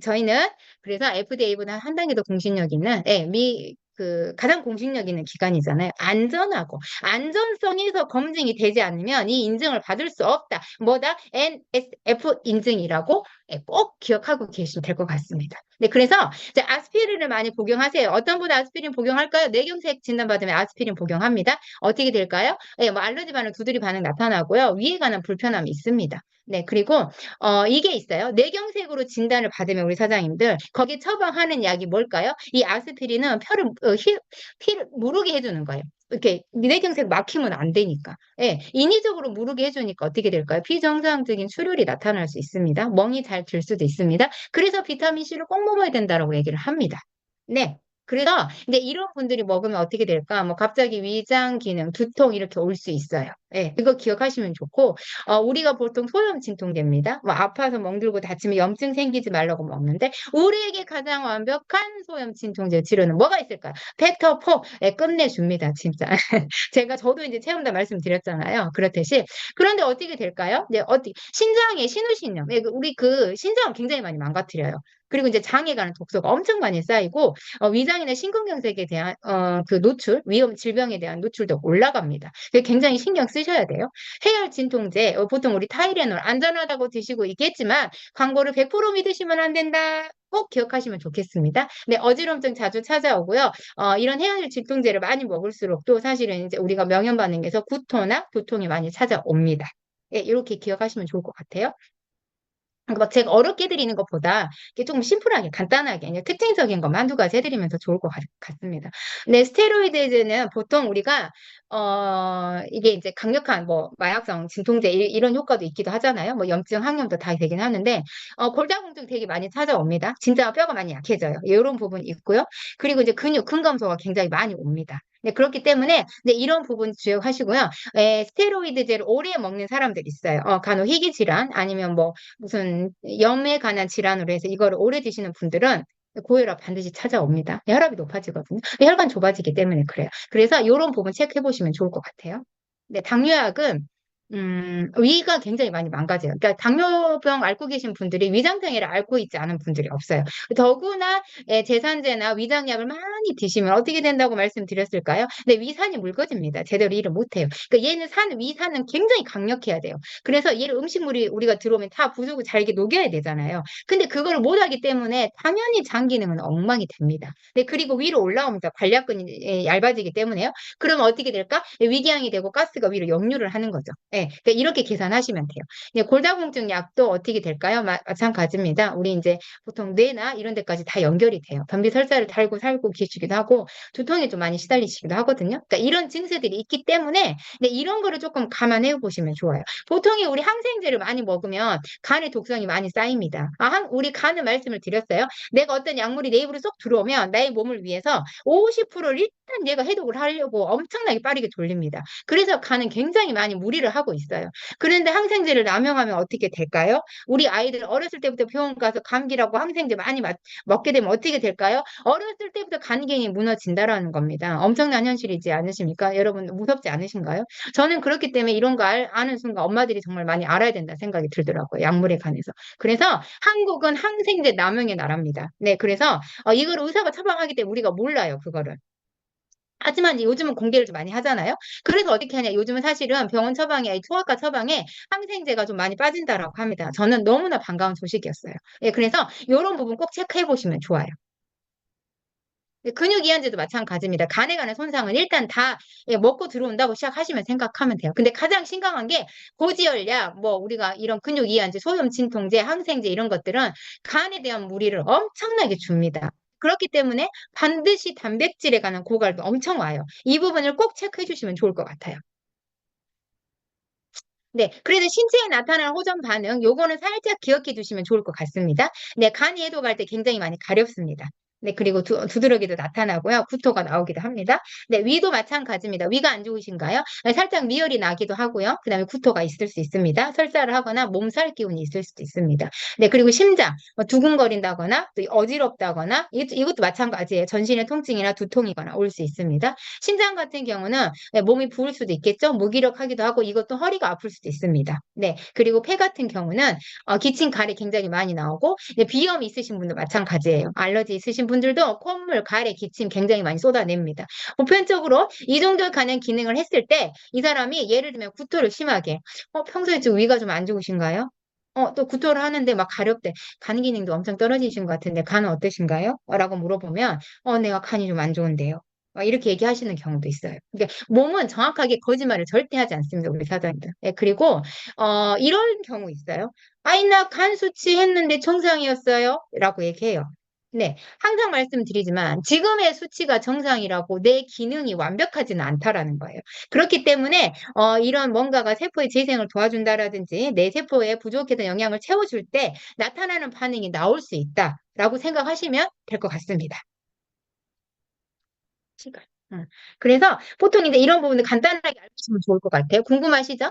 저희는 그래서 FDA보다 한 단계 더 공신력 있는, 예, 가장 공신력 있는 기관이잖아요. 안전하고, 안전성에서 검증이 되지 않으면 이 인증을 받을 수 없다. 뭐다? NSF 인증이라고 예, 꼭 기억하고 계시면 될 것 같습니다. 네, 그래서 이제 아스피린을 많이 복용하세요. 어떤 분 아스피린 복용할까요? 뇌경색 진단받으면 아스피린 복용합니다. 어떻게 될까요? 예, 뭐 알러지 반응, 두드리 반응 나타나고요. 위에 관한 불편함이 있습니다. 네, 그리고 이게 있어요. 뇌경색으로 진단을 받으면 우리 사장님들 거기에 처방하는 약이 뭘까요? 이 아스피린은 피를 무르게 해주는 거예요. 이렇게 뇌경색 막히면 안 되니까. 예, 인위적으로 무르게 해주니까 어떻게 될까요? 비정상적인 출혈이 나타날 수 있습니다. 멍이 잘 들 수도 있습니다. 그래서 비타민 C를 꼭 먹어야 된다라고 얘기를 합니다. 네. 그래서 이제 이런 분들이 먹으면 어떻게 될까? 뭐 갑자기 위장 기능, 두통 이렇게 올 수 있어요. 예, 그거 기억하시면 좋고, 우리가 보통 소염 진통제입니다. 뭐 아파서 멍들고 다치면 염증 생기지 말라고 먹는데 우리에게 가장 완벽한 소염 진통제 치료는 뭐가 있을까요? 팩터포. 예, 끝내줍니다, 진짜. 저도 이제 체험다 말씀드렸잖아요. 그렇듯이. 그런데 어떻게 될까요? 네, 신장에 신우신염. 예, 우리 그 신장을 굉장히 많이 망가뜨려요. 그리고 이제 장에 가는 독소가 엄청 많이 쌓이고 위장이나 심근경색에 대한 그 노출, 위험 질병에 대한 노출도 올라갑니다. 굉장히 신경 쓰셔야 돼요. 해열 진통제 보통 우리 타이레놀 안전하다고 드시고 있겠지만 광고를 100% 믿으시면 안 된다. 꼭 기억하시면 좋겠습니다. 네, 어지럼증 자주 찾아오고요. 이런 해열 진통제를 많이 먹을수록 또 사실은 이제 우리가 명현 반응에서 구토나 두통이 많이 찾아옵니다. 네, 이렇게 기억하시면 좋을 것 같아요. 그러니까 막 제가 어렵게 드리는 것보다 이게 조금 심플하게 간단하게 그냥 특징적인 것만 두 가지 해드리면 더 좋을 것 같습니다. 네, 스테로이드제는 보통 우리가 이게 이제 강력한 뭐 마약성 진통제 이런 효과도 있기도 하잖아요. 뭐 염증, 항염도 다 되긴 하는데 골다공증 되게 많이 찾아옵니다. 진짜 뼈가 많이 약해져요. 이런 부분이 있고요. 그리고 이제 근감소가 굉장히 많이 옵니다. 네, 그렇기 때문에 네, 이런 부분 주의하시고요. 스테로이드제를 오래 먹는 사람들 있어요. 간혹 희귀 질환 아니면 뭐 무슨 염에 관한 질환으로 해서 이거를 오래 드시는 분들은 고혈압 반드시 찾아옵니다. 혈압이 높아지거든요. 혈관 좁아지기 때문에 그래요. 그래서 이런 부분 체크해 보시면 좋을 것 같아요. 네, 당뇨약은 위가 굉장히 많이 망가져요. 그러니까 당뇨병 앓고 계신 분들이 위장장애를 앓고 있지 않은 분들이 없어요. 더구나 제산제나 위장약을 많이 드시면 어떻게 된다고 말씀드렸을까요? 근데 위산이 묽어집니다. 제대로 일을 못해요. 그러니까 얘는 위산은 굉장히 강력해야 돼요. 그래서 얘를 음식물이 우리가 들어오면 다 부수고 잘게 녹여야 되잖아요. 근데 그걸 못하기 때문에 당연히 장 기능은 엉망이 됩니다. 네, 그리고 위로 올라옵니다. 관략근이 얇아지기 때문에요. 그러면 어떻게 될까? 위궤양이 되고 가스가 위로 역류를 하는 거죠. 예, 그러니까 이렇게 계산하시면 돼요. 예, 골다공증 약도 어떻게 될까요? 마찬가지입니다. 우리 이제 보통 뇌나 이런 데까지 다 연결이 돼요. 변비설사를 달고 살고 계시기도 하고 두통에 좀 많이 시달리시기도 하거든요. 그러니까 이런 증세들이 있기 때문에 네, 이런 거를 조금 감안해 보시면 좋아요. 보통이 우리 항생제를 많이 먹으면 간의 독성이 많이 쌓입니다. 우리 간은 말씀을 드렸어요. 내가 어떤 약물이 내 입으로 쏙 들어오면 나의 몸을 위해서 50%를 일단 얘가 해독을 하려고 엄청나게 빠르게 돌립니다. 그래서 간은 굉장히 많이 무리를 하고 있어요. 그런데 항생제를 남용하면 어떻게 될까요? 우리 아이들 어렸을 때부터 병원 가서 감기라고 항생제 많이 먹게 되면 어떻게 될까요? 어렸을 때부터 간 기능이 무너진다라는 겁니다. 엄청난 현실이지 않으십니까? 여러분 무섭지 않으신가요? 저는 그렇기 때문에 이런 거 아는 순간 엄마들이 정말 많이 알아야 된다 생각이 들더라고요. 약물에 관해서. 그래서 한국은 항생제 남용의 나라입니다. 네, 그래서 이걸 의사가 처방하기 때문에 우리가 몰라요, 그거를. 하지만 이제 요즘은 공개를 좀 많이 하잖아요. 그래서 어떻게 하냐. 요즘은 사실은 병원 처방에, 아니, 소아과 처방에 항생제가 좀 많이 빠진다라고 합니다. 저는 너무나 반가운 소식이었어요. 예, 그래서 이런 부분 꼭 체크해 보시면 좋아요. 네, 근육 이완제도 마찬가지입니다. 간에 관한 손상은 일단 다 먹고 들어온다고 시작하시면 생각하면 돼요. 근데 가장 심각한 게 고지혈약, 뭐 우리가 이런 근육 이완제, 소염 진통제, 항생제 이런 것들은 간에 대한 무리를 엄청나게 줍니다. 그렇기 때문에 반드시 단백질에 관한 고갈도 엄청 와요. 이 부분을 꼭 체크해 주시면 좋을 것 같아요. 네, 그래서 신체에 나타나는 호전 반응, 요거는 살짝 기억해 두시면 좋을 것 같습니다. 네, 간이 해독할 때 굉장히 많이 가렵습니다. 네, 그리고 두드러기도 나타나고요. 구토가 나오기도 합니다. 네, 위도 마찬가지입니다. 위가 안 좋으신가요? 네, 살짝 미열이 나기도 하고요. 그다음에 구토가 있을 수 있습니다. 설사를 하거나 몸살 기운이 있을 수도 있습니다. 네, 그리고 심장, 두근거린다거나 또 어지럽다거나 이것도 마찬가지예요. 전신의 통증이나 두통이거나 올 수 있습니다. 심장 같은 경우는 네, 몸이 부을 수도 있겠죠. 무기력하기도 하고 이것도 허리가 아플 수도 있습니다. 네. 그리고 폐 같은 경우는 기침, 가래 굉장히 많이 나오고 네, 비염 있으신 분도 마찬가지예요. 알러지 있으신 분들도 콧물, 가래, 기침 굉장히 많이 쏟아냅니다. 보편적으로 이 정도 간의 기능을 했을 때 이 사람이 예를 들면 구토를 심하게 평소에 좀 위가 좀 안 좋으신가요? 또 구토를 하는데 막 가렵대. 간 기능도 엄청 떨어지신 것 같은데 간은 어떠신가요? 라고 물어보면 내가 간이 좀 안 좋은데요. 이렇게 얘기하시는 경우도 있어요. 그러니까 몸은 정확하게 거짓말을 절대 하지 않습니다. 우리 사장님들. 네, 그리고 이런 경우 있어요. 아이 나 간 수치 했는데 정상이었어요. 라고 얘기해요. 네, 항상 말씀드리지만 지금의 수치가 정상이라고 내 기능이 완벽하지는 않다라는 거예요. 그렇기 때문에 이런 뭔가가 세포의 재생을 도와준다라든지 내 세포에 부족했던 영양을 채워줄 때 나타나는 반응이 나올 수 있다라고 생각하시면 될 것 같습니다. 시간. 그래서 보통 이제 이런 부분을 간단하게 알고시면 좋을 것 같아요. 궁금하시죠?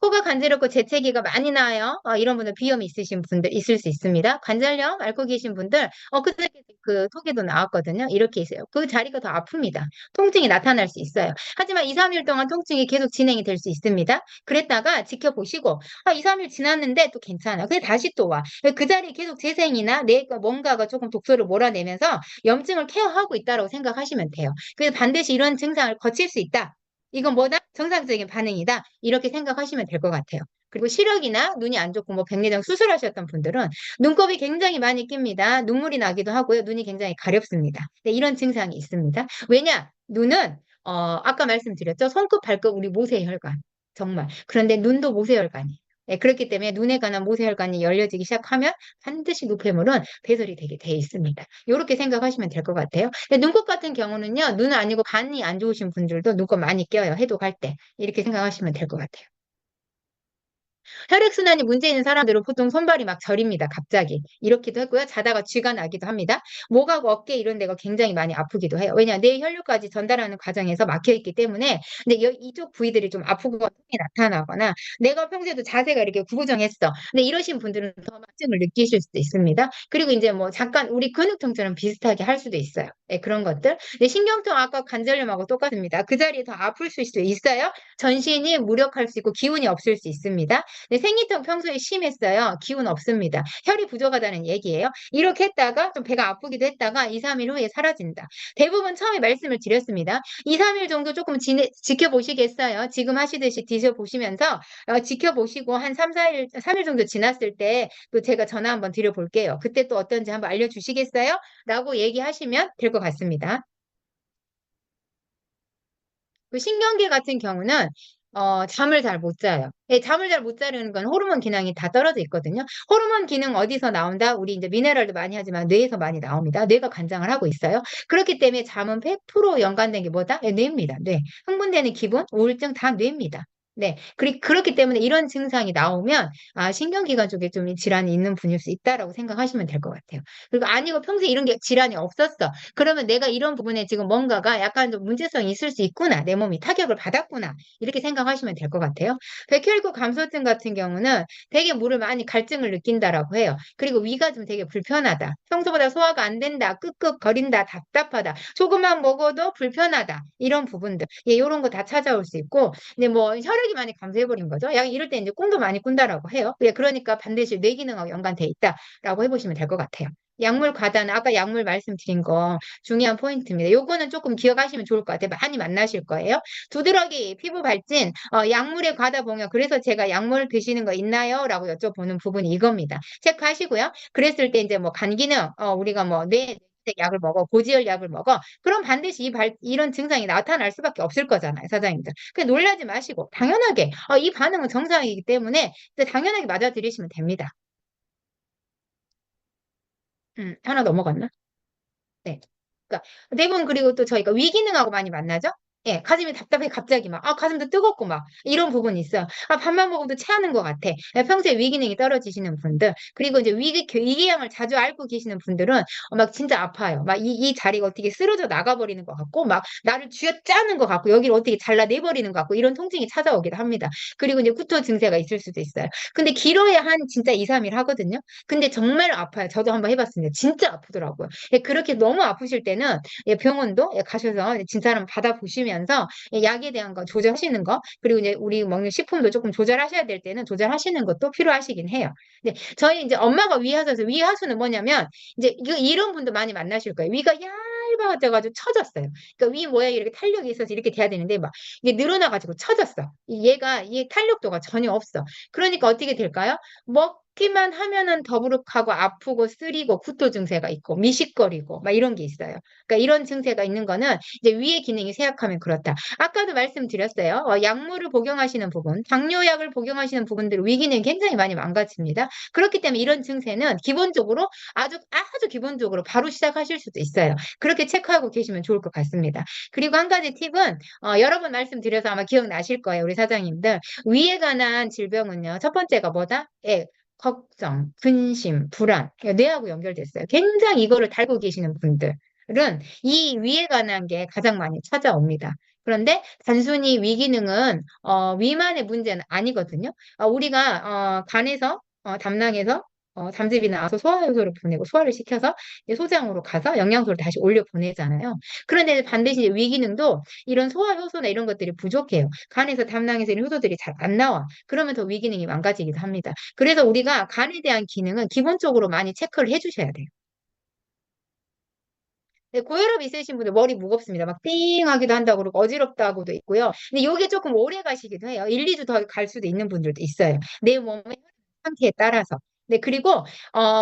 코가 간지럽고 재채기가 많이 나요. 이런 분들 비염이 있으신 분들 있을 수 있습니다. 관절염 앓고 계신 분들 그때 그 톡에도 나왔거든요. 이렇게 있어요. 그 자리가 더 아픕니다. 통증이 나타날 수 있어요. 하지만 2, 3일 동안 통증이 계속 진행이 될 수 있습니다. 그랬다가 지켜보시고 2, 3일 지났는데 또 괜찮아요. 근데 다시 또 와. 그 자리에 계속 재생이나 내가 뭔가가 조금 독소를 몰아내면서 염증을 케어하고 있다고 생각하시면 돼요. 그래서 반드시 이런 증상을 거칠 수 있다. 이건 뭐다? 정상적인 반응이다. 이렇게 생각하시면 될 것 같아요. 그리고 시력이나 눈이 안 좋고 뭐 백내장 수술하셨던 분들은 눈곱이 굉장히 많이 낍니다. 눈물이 나기도 하고요. 눈이 굉장히 가렵습니다. 네, 이런 증상이 있습니다. 왜냐? 눈은 아까 말씀드렸죠. 손끝, 발끝 우리 모세혈관. 정말. 그런데 눈도 모세혈관이에요. 네, 그렇기 때문에 눈에 관한 모세혈관이 열려지기 시작하면 반드시 노폐물은 배설이 되게 돼 있습니다. 이렇게 생각하시면 될 것 같아요. 근데 눈곱 같은 경우는요, 눈은 아니고 간이 안 좋으신 분들도 눈곱 많이 껴요. 해독할 때. 이렇게 생각하시면 될 것 같아요. 혈액순환이 문제 있는 사람들은 보통 손발이 막 저립니다. 갑자기. 이렇기도 했고요. 자다가 쥐가 나기도 합니다. 목하고 어깨 이런 데가 굉장히 많이 아프기도 해요. 왜냐, 뇌 혈류까지 전달하는 과정에서 막혀 있기 때문에 근데 이쪽 부위들이 좀 아프고 나타나거나 내가 평소에도 자세가 이렇게 구부정했어. 근데 이러신 분들은 더 만증을 느끼실 수도 있습니다. 그리고 이제 뭐 잠깐 우리 근육통처럼 비슷하게 할 수도 있어요. 네, 그런 것들. 네, 신경통 아까 관절염하고 똑같습니다. 그 자리에 더 아플 수 있어요. 전신이 무력할 수 있고 기운이 없을 수 있습니다. 네, 생리통 평소에 심했어요. 기운 없습니다. 혈이 부족하다는 얘기예요. 이렇게 했다가 좀 배가 아프기도 했다가 2, 3일 후에 사라진다. 대부분 처음에 말씀을 드렸습니다. 2, 3일 정도 조금 지켜보시겠어요? 지금 하시듯이 드셔보시면서 지켜보시고 한 3, 4일, 3일 정도 지났을 때 또 제가 전화 한번 드려볼게요. 그때 또 어떤지 한번 알려주시겠어요? 라고 얘기하시면 될 것 같습니다. 그 신경계 같은 경우는 잠을 잘 못 자요. 예, 잠을 잘 못 자려는 건 호르몬 기능이 다 떨어져 있거든요. 호르몬 기능 어디서 나온다? 우리 이제 미네랄도 많이 하지만 뇌에서 많이 나옵니다. 뇌가 관장을 하고 있어요. 그렇기 때문에 잠은 100% 연관된 게 뭐다? 예, 뇌입니다. 뇌. 흥분되는 기분, 우울증 다 뇌입니다. 네. 그렇기 때문에 이런 증상이 나오면, 신경기관 쪽에 좀 질환이 있는 분일 수 있다라고 생각하시면 될 것 같아요. 그리고 아니고 평소에 이런 게 질환이 없었어. 그러면 내가 이런 부분에 지금 뭔가가 약간 좀 문제성이 있을 수 있구나. 내 몸이 타격을 받았구나. 이렇게 생각하시면 될 것 같아요. 백혈구 감소증 같은 경우는 되게 물을 많이 갈증을 느낀다라고 해요. 그리고 위가 좀 되게 불편하다. 평소보다 소화가 안 된다. 끄끄거린다. 답답하다. 조금만 먹어도 불편하다. 이런 부분들. 예, 이런 거 다 찾아올 수 있고. 근데 뭐 혈액이 많이 감소해버린 거죠. 약 이럴 때 이제 꿈도 많이 꾼다라고 해요. 예, 그러니까 반드시 뇌 기능하고 연관돼 있다라고 해보시면 될 것 같아요. 약물 과다는 아까 약물 말씀드린 거 중요한 포인트입니다. 요거는 조금 기억하시면 좋을 것 같아요. 많이 만나실 거예요. 두드러기, 피부 발진, 약물의 과다 복용. 그래서 제가 약물 드시는 거 있나요? 라고 여쭤보는 부분이 이겁니다. 체크하시고요. 그랬을 때 이제 뭐 간 기능, 우리가 뭐 뇌 약을 먹어, 고지혈 약을 먹어. 그럼 반드시 이런 증상이 나타날 수밖에 없을 거잖아요, 사장님들. 그 놀라지 마시고 당연하게 이 반응은 정상이기 때문에 당연하게 맞아들이시면 됩니다. 하나 넘어갔나? 네. 그러니까 대부분 그리고 또 저희가 위기능하고 많이 만나죠? 예, 가슴이 답답해 갑자기 막, 가슴도 뜨겁고 막 이런 부분이 있어요. 밥만 먹어도 체하는 것 같아. 예, 평소에 위기능이 떨어지시는 분들, 그리고 이제 위궤양을 자주 앓고 계시는 분들은 막 진짜 아파요. 막 이 자리가 어떻게 쓰러져 나가버리는 것 같고, 막 나를 쥐어짜는 것 같고, 여기를 어떻게 잘라내버리는 것 같고, 이런 통증이 찾아오기도 합니다. 그리고 이제 구토 증세가 있을 수도 있어요. 근데 길어야 한 진짜 2, 3일 하거든요. 근데 정말 아파요. 저도 한번 해봤습니다. 진짜 아프더라고요. 예, 그렇게 너무 아프실 때는 예, 병원도 예, 가셔서 진찰 한번 받아보시면서 예, 약에 대한 거 조절하시는 거 그리고 이제 우리 먹는 식품도 조금 조절하셔야 될 때는 조절하시는 것도 필요하시긴 해요. 근데 저희 이제 엄마가 위하소서 위하수는 뭐냐면 이제 이런 분도 많이 만나실 거예요. 위가 얇아져가지고 처졌어요. 그러니까 위 모양이 이렇게 탄력이 있어서 이렇게 돼야 되는데 막 이게 늘어나가지고 처졌어. 얘가 이 탄력도가 전혀 없어. 그러니까 어떻게 될까요? 먹기만 하면은 더부룩하고 아프고 쓰리고 구토 증세가 있고 미식거리고 막 이런 게 있어요. 그러니까 이런 증세가 있는 거는 이제 위의 기능이 쇠약하면 그렇다. 아까도 말씀드렸어요. 약물을 복용하시는 부분, 당뇨약을 복용하시는 부분들 위 기능이 굉장히 많이 망가집니다. 그렇기 때문에 이런 증세는 기본적으로 아주 기본적으로 바로 시작하실 수도 있어요. 그렇게 체크하고 계시면 좋을 것 같습니다. 그리고 한 가지 팁은 여러 번 말씀드려서 아마 기억나실 거예요. 우리 사장님들. 위에 관한 질병은요. 첫 번째가 뭐다? 예, 걱정, 근심, 불안, 뇌하고 연결됐어요. 굉장히 이거를 달고 계시는 분들은 이 위에 관한 게 가장 많이 찾아옵니다. 그런데 단순히 위기능은 위만의 문제는 아니거든요. 우리가 간에서 담낭에서 담즙이 나와서 소화효소를 보내고 소화를 시켜서 이제 소장으로 가서 영양소를 다시 올려 보내잖아요. 그런데 반드시 이제 위기능도 이런 소화효소나 이런 것들이 부족해요. 간에서 담낭에서 이런 효소들이 잘 안 나와. 그러면 더 위기능이 망가지기도 합니다. 그래서 우리가 간에 대한 기능은 기본적으로 많이 체크를 해주셔야 돼요. 네, 고혈압 있으신 분들 머리 무겁습니다. 막 띵하기도 한다고 그러고 어지럽다고도 있고요. 근데 이게 조금 오래 가시기도 해요. 1, 2주 더 갈 수도 있는 분들도 있어요. 내 몸의 상태에 따라서. 네, 그리고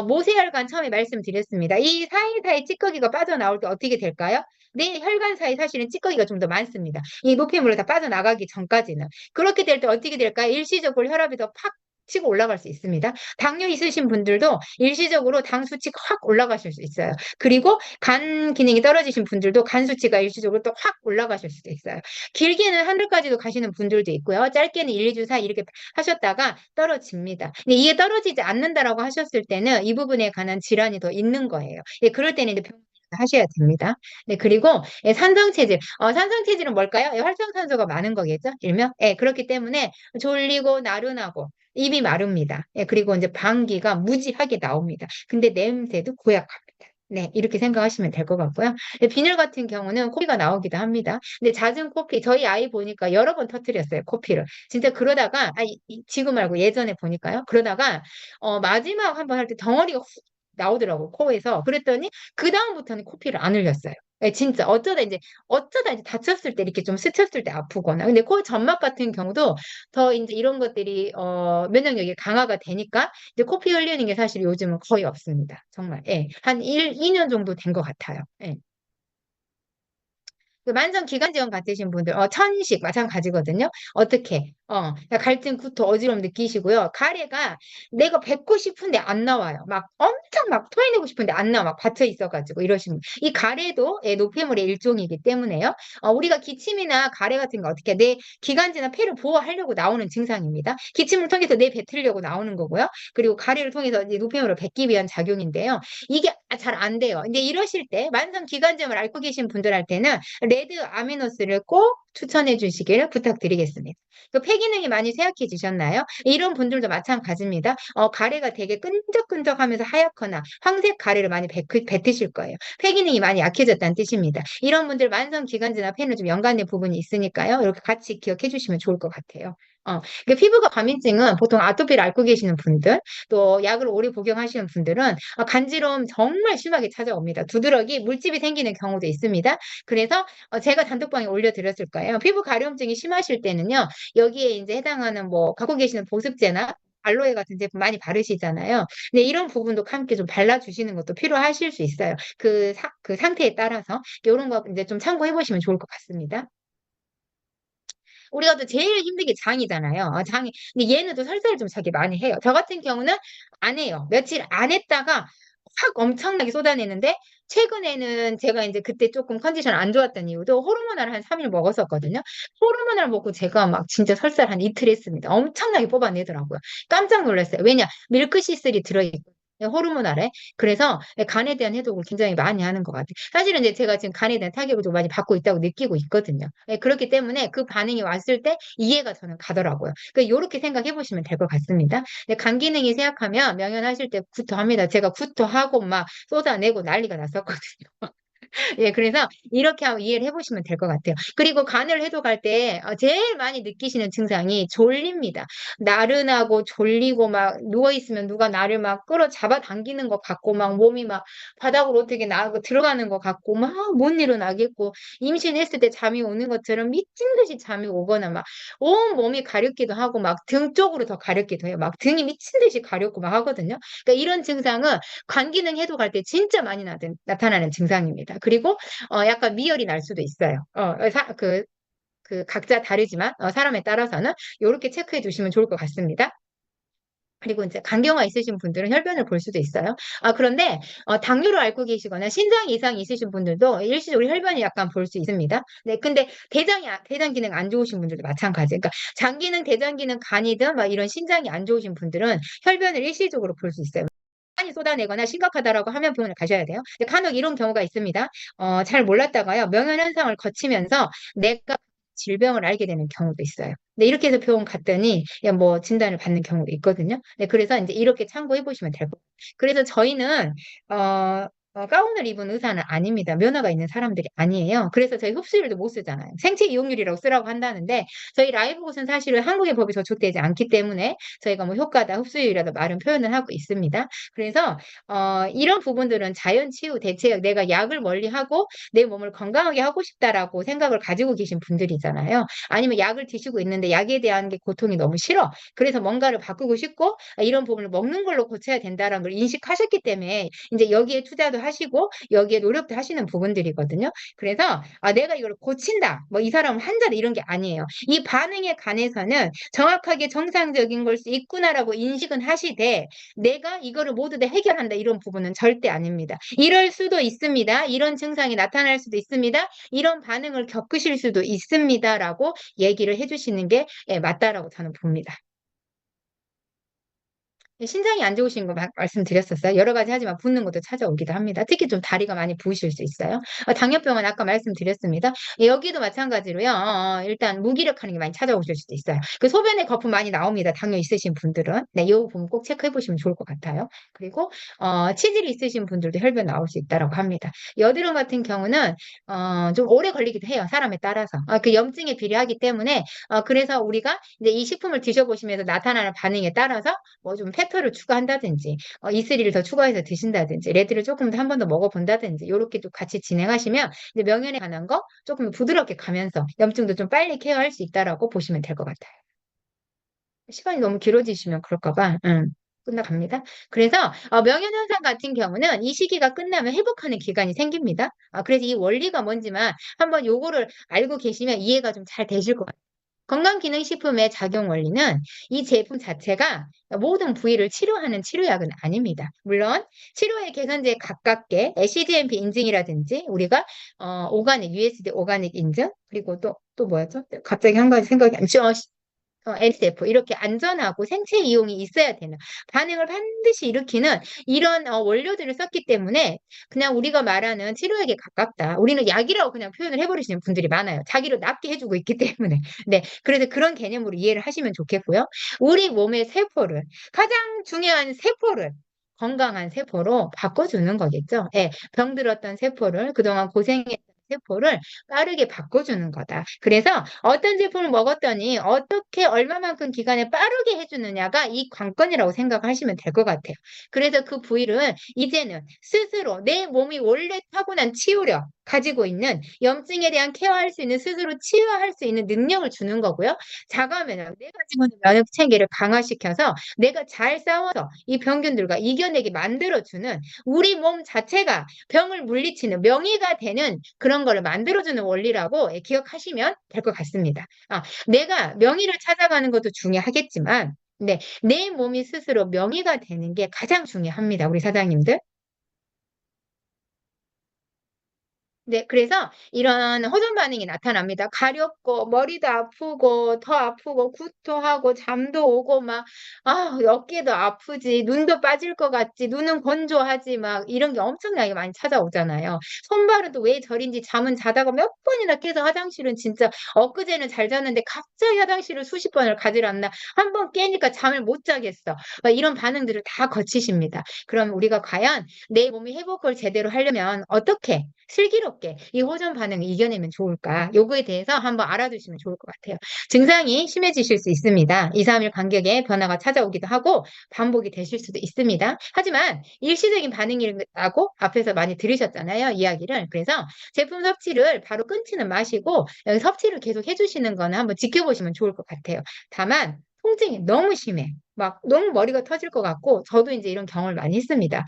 모세혈관 처음에 말씀드렸습니다. 이 사이사이 찌꺼기가 빠져나올 때 어떻게 될까요? 내 혈관 사이 사실은 찌꺼기가 좀 더 많습니다. 이 노폐물을 다 빠져나가기 전까지는. 그렇게 될 때 어떻게 될까요? 일시적으로 혈압이 더 팍 치고 올라갈 수 있습니다. 당뇨 있으신 분들도 일시적으로 당 수치가 확 올라가실 수 있어요. 그리고 간 기능이 떨어지신 분들도 간 수치가 일시적으로 또 확 올라가실 수도 있어요. 길게는 하늘까지도 가시는 분들도 있고요. 짧게는 1, 2주 사이 이렇게 하셨다가 떨어집니다. 근데 이게 떨어지지 않는다라고 하셨을 때는 이 부분에 관한 질환이 더 있는 거예요. 예, 그럴 때는 이제 병원 하셔야 됩니다. 네, 그리고 예, 산성체질. 산성체질은 뭘까요? 예, 활성산소가 많은 거겠죠? 일명. 예, 그렇기 때문에 졸리고 나른하고 입이 마릅니다. 예, 그리고 이제 방귀가 무지하게 나옵니다. 근데 냄새도 고약합니다. 네, 이렇게 생각하시면 될 것 같고요. 근데 비늘 같은 경우는 코피가 나오기도 합니다. 근데 잦은 코피, 저희 아이 보니까 여러 번 터뜨렸어요, 코피를. 진짜 그러다가, 지금 말고 예전에 보니까요. 그러다가, 마지막 한번 할 때 덩어리가 훅 나오더라고, 코에서. 그랬더니, 그다음부터는 코피를 안 흘렸어요. 네, 진짜 어쩌다 이제 다쳤을 때 이렇게 좀 스쳤을 때 아프거나. 근데 코 점막 같은 경우도 더 이제 이런 것들이, 면역력이 강화가 되니까 이제 코피 흘리는 게 사실 요즘은 거의 없습니다. 정말. 예. 한 2년 정도 된 것 같아요. 예. 그 만성 기관지염 같으신 분들, 천식 마찬가지거든요. 어떻게? 그러니까 갈등, 구토, 어지러움 느끼시고요. 가래가 내가 뱉고 싶은데 안 나와요. 막 엄청 막 토해내고 싶은데 안 나와. 막 받쳐 있어가지고 이러시면. 이 가래도 예, 노폐물의 일종이기 때문에요. 우리가 기침이나 가래 같은 거 어떻게 내 기관지나 폐를 보호하려고 나오는 증상입니다. 기침을 통해서 내 뱉으려고 나오는 거고요. 그리고 가래를 통해서 이제 노폐물을 뱉기 위한 작용인데요. 이게 잘 안 돼요. 근데 이러실 때 만성 기관지염을 앓고 계신 분들한테는 레드 아미노스를 꼭 추천해 주시기를 부탁드리겠습니다. 그 폐기능이 많이 쇠약해지셨나요? 이런 분들도 마찬가지입니다. 가래가 되게 끈적끈적하면서 하얗거나 황색 가래를 많이 뱉으실 거예요. 폐기능이 많이 약해졌다는 뜻입니다. 이런 분들 만성 기관지나 폐는 좀 연관된 부분이 있으니까요. 이렇게 같이 기억해 주시면 좋을 것 같아요. 피부가 과민증은 보통 아토피를 앓고 계시는 분들, 또 약을 오래 복용하시는 분들은 간지러움 정말 심하게 찾아옵니다. 두드러기, 물집이 생기는 경우도 있습니다. 그래서 제가 단톡방에 올려드렸을 거예요. 피부 가려움증이 심하실 때는요, 여기에 이제 해당하는 뭐 갖고 계시는 보습제나 알로에 같은 제품 많이 바르시잖아요. 근데 이런 부분도 함께 좀 발라주시는 것도 필요하실 수 있어요. 그 상태에 따라서 이런 거 이제 좀 참고해 보시면 좋을 것 같습니다. 우리가 또 제일 힘든 게 장이잖아요. 장이. 근데 얘는 또 설사를 좀 자기 많이 해요. 저 같은 경우는 안 해요. 며칠 안 했다가 확 엄청나게 쏟아내는데 최근에는 제가 이제 그때 조금 컨디션 안 좋았던 이유도 호르몬을 한 3일 먹었었거든요. 호르몬을 먹고 제가 막 진짜 설사를 한 이틀 했습니다. 엄청나게 뽑아내더라고요. 깜짝 놀랐어요. 왜냐? 밀크시슬이 들어있고 호르몬알에. 그래서 간에 대한 해독을 굉장히 많이 하는 것 같아요. 사실은 이제 제가 지금 간에 대한 타격을 좀 많이 받고 있다고 느끼고 있거든요. 그렇기 때문에 그 반응이 왔을 때 이해가 저는 가더라고요. 이렇게 생각해 보시면 될 것 같습니다. 간 기능이 쇠약하면 명현하실 때 구토합니다. 제가 구토하고 막 쏟아내고 난리가 났었거든요. 예, 그래서 이렇게 하고 이해를 해보시면 될 것 같아요. 그리고 간을 해독할 때 제일 많이 느끼시는 증상이 졸립니다. 나른하고 졸리고 막 누워있으면 누가 나를 막 끌어 잡아 당기는 것 같고 막 몸이 막 바닥으로 어떻게 나가고 들어가는 것 같고 막 못 일어나겠고 임신했을 때 잠이 오는 것처럼 미친 듯이 잠이 오거나 막 온 몸이 가렵기도 하고 막 등 쪽으로 더 가렵기도 해요. 막 등이 미친 듯이 가렵고 막 하거든요. 그러니까 이런 증상은 간 기능 해독할 때 진짜 많이 나타나는 증상입니다. 그리고 약간 미열이 날 수도 있어요. 각자 다르지만 사람에 따라서는 이렇게 체크해 두시면 좋을 것 같습니다. 그리고 이제 간경화 있으신 분들은 혈변을 볼 수도 있어요. 그런데 당뇨를 앓고 계시거나 신장 이상이 있으신 분들도 일시적으로 혈변이 약간 볼 수 있습니다. 네, 근데 대장 기능 안 좋으신 분들도 마찬가지. 그러니까 장 기능, 대장 기능, 간이든 막 이런 신장이 안 좋으신 분들은 혈변을 일시적으로 볼 수 있어요. 많이 쏟아내거나 심각하다라고 하면 병원을 가셔야 돼요. 근데 간혹 이런 경우가 있습니다. 잘 몰랐다가요. 명현현상을 거치면서 내가 질병을 알게 되는 경우도 있어요. 근데 이렇게 해서 병원 갔더니 뭐 진단을 받는 경우도 있거든요. 네, 그래서 이제 이렇게 참고해 보시면 될 거예요. 그래서 저희는 가운을 입은 의사는 아닙니다. 면허가 있는 사람들이 아니에요. 그래서 저희 흡수율도 못 쓰잖아요. 생체 이용률이라고 쓰라고 한다는데 저희 라이브 곳은 사실은 한국의 법이 저촉되지 않기 때문에 저희가 뭐 효과다, 흡수율이라도 말은 표현을 하고 있습니다. 그래서 이런 부분들은 자연 치유 대책, 내가 약을 멀리하고 내 몸을 건강하게 하고 싶다라고 생각을 가지고 계신 분들이잖아요. 아니면 약을 드시고 있는데 약에 대한 게 고통이 너무 싫어. 그래서 뭔가를 바꾸고 싶고 이런 부분을 먹는 걸로 고쳐야 된다는 걸 인식하셨기 때문에 이제 여기에 투자도 하시고 여기에 노력도 하시는 부분들이거든요. 그래서 내가 이걸 고친다. 뭐 이 사람은 환자다 이런 게 아니에요. 이 반응에 관해서는 정확하게 정상적인 걸 수 있구나라고 인식은 하시되 내가 이거를 모두 다 해결한다 이런 부분은 절대 아닙니다. 이럴 수도 있습니다. 이런 증상이 나타날 수도 있습니다. 이런 반응을 겪으실 수도 있습니다라고 얘기를 해주시는 게 맞다라고 저는 봅니다. 신장이 안 좋으신 거 말씀드렸었어요. 여러 가지 하지만 붓는 것도 찾아오기도 합니다. 특히 좀 다리가 많이 부으실 수 있어요. 당뇨병은 아까 말씀드렸습니다. 여기도 마찬가지로요. 일단 무기력하는 게 많이 찾아오실 수도 있어요. 그 소변에 거품 많이 나옵니다. 당뇨 있으신 분들은. 네, 이 부분 꼭 체크해 보시면 좋을 것 같아요. 그리고 치질이 있으신 분들도 혈변 나올 수 있다고 합니다. 여드름 같은 경우는 좀 오래 걸리기도 해요. 사람에 따라서. 그 염증에 비례하기 때문에 그래서 우리가 이제 이 식품을 드셔보시면서 나타나는 반응에 따라서 뭐 좀 페퍼를 추가한다든지 이슬이를 더 추가해서 드신다든지 레드를 조금 더 한 번 더 먹어본다든지 이렇게 또 같이 진행하시면 이제 명현에 관한 거 조금 부드럽게 가면서 염증도 좀 빨리 케어할 수 있다라고 보시면 될 것 같아요. 시간이 너무 길어지시면 그럴까 봐. 끝나갑니다. 그래서 명현현상 같은 경우는 이 시기가 끝나면 회복하는 기간이 생깁니다. 그래서 이 원리가 뭔지만 한번 요거를 알고 계시면 이해가 좀 잘 되실 것 같아요. 건강기능식품의 작용 원리는 이 제품 자체가 모든 부위를 치료하는 치료약은 아닙니다. 물론 치료의 개선제에 가깝게 CGMP 인증이라든지 우리가 오가닉, USD 오가닉 인증 그리고 또 뭐였죠? 갑자기 한 가지 생각이 안 나죠. NCF 이렇게 안전하고 생체 이용이 있어야 되는 반응을 반드시 일으키는 이런 원료들을 썼기 때문에 그냥 우리가 말하는 치료약에 가깝다. 우리는 약이라고 그냥 표현을 해버리시는 분들이 많아요. 자기를 낫게 해주고 있기 때문에. 네, 그래서 그런 개념으로 이해를 하시면 좋겠고요. 우리 몸의 세포를 가장 중요한 세포를 건강한 세포로 바꿔주는 거겠죠. 예, 병들었던 세포를 그동안 고생했던 세포를 빠르게 바꿔주는 거다. 그래서 어떤 제품을 먹었더니 어떻게 얼마만큼 기간에 빠르게 해주느냐가 이 관건이라고 생각하시면 될 것 같아요. 그래서 그 부위를 이제는 스스로 내 몸이 원래 타고난 치유력 가지고 있는 염증에 대한 케어할 수 있는 스스로 치유할 수 있는 능력을 주는 거고요. 자가면역, 내가 가지고 있는 면역 체계를 강화시켜서 내가 잘 싸워서 이 병균들과 이겨내게 만들어주는 우리 몸 자체가 병을 물리치는 명의가 되는 그런 거를 만들어주는 원리라고 기억하시면 될 것 같습니다. 내가 명의를 찾아가는 것도 중요하겠지만, 네, 내 몸이 스스로 명의가 되는 게 가장 중요합니다. 우리 사장님들. 네, 그래서 이런 호전 반응이 나타납니다. 가렵고, 머리도 아프고, 더 아프고, 구토하고, 잠도 오고, 막, 어깨도 아프지, 눈도 빠질 것 같지, 눈은 건조하지, 막, 이런 게 엄청나게 많이 찾아오잖아요. 손발은 또 왜 저린지 잠은 자다가 몇 번이나 깨서 화장실은 진짜, 엊그제는 잘 잤는데 갑자기 화장실을 수십 번을 가질 않나, 한 번 깨니까 잠을 못 자겠어. 막 이런 반응들을 다 거치십니다. 그럼 우리가 과연 내 몸이 회복을 제대로 하려면 어떻게 슬기롭게 이 호전 반응을 이겨내면 좋을까? 요거에 대해서 한번 알아두시면 좋을 것 같아요. 증상이 심해지실 수 있습니다. 2, 3일 간격에 변화가 찾아오기도 하고 반복이 되실 수도 있습니다. 하지만 일시적인 반응이라고 앞에서 많이 들으셨잖아요. 이야기를. 그래서 제품 섭취를 바로 끊지는 마시고 섭취를 계속 해주시는 거는 한번 지켜보시면 좋을 것 같아요. 다만 통증이 너무 심해. 막 너무 머리가 터질 것 같고 저도 이제 이런 경험을 많이 했습니다.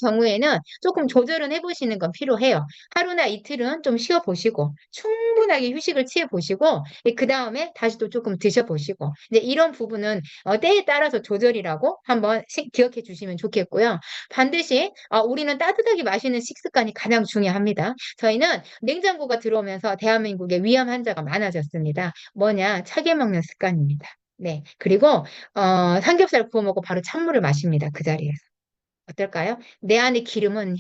경우에는 조금 조절은 해보시는 건 필요해요. 하루나 이틀은 좀 쉬어보시고 충분하게 휴식을 취해보시고 그 다음에 다시 또 조금 드셔보시고 이제 이런 부분은 때에 따라서 조절이라고 한번 기억해 주시면 좋겠고요. 반드시 우리는 따뜻하게 마시는 식습관이 가장 중요합니다. 저희는 냉장고가 들어오면서 대한민국에 위암 환자가 많아졌습니다. 뭐냐? 차게 먹는 습관입니다. 네. 그리고 삼겹살 구워 먹고 바로 찬물을 마십니다. 그 자리에서. 어떨까요? 내 안에 기름은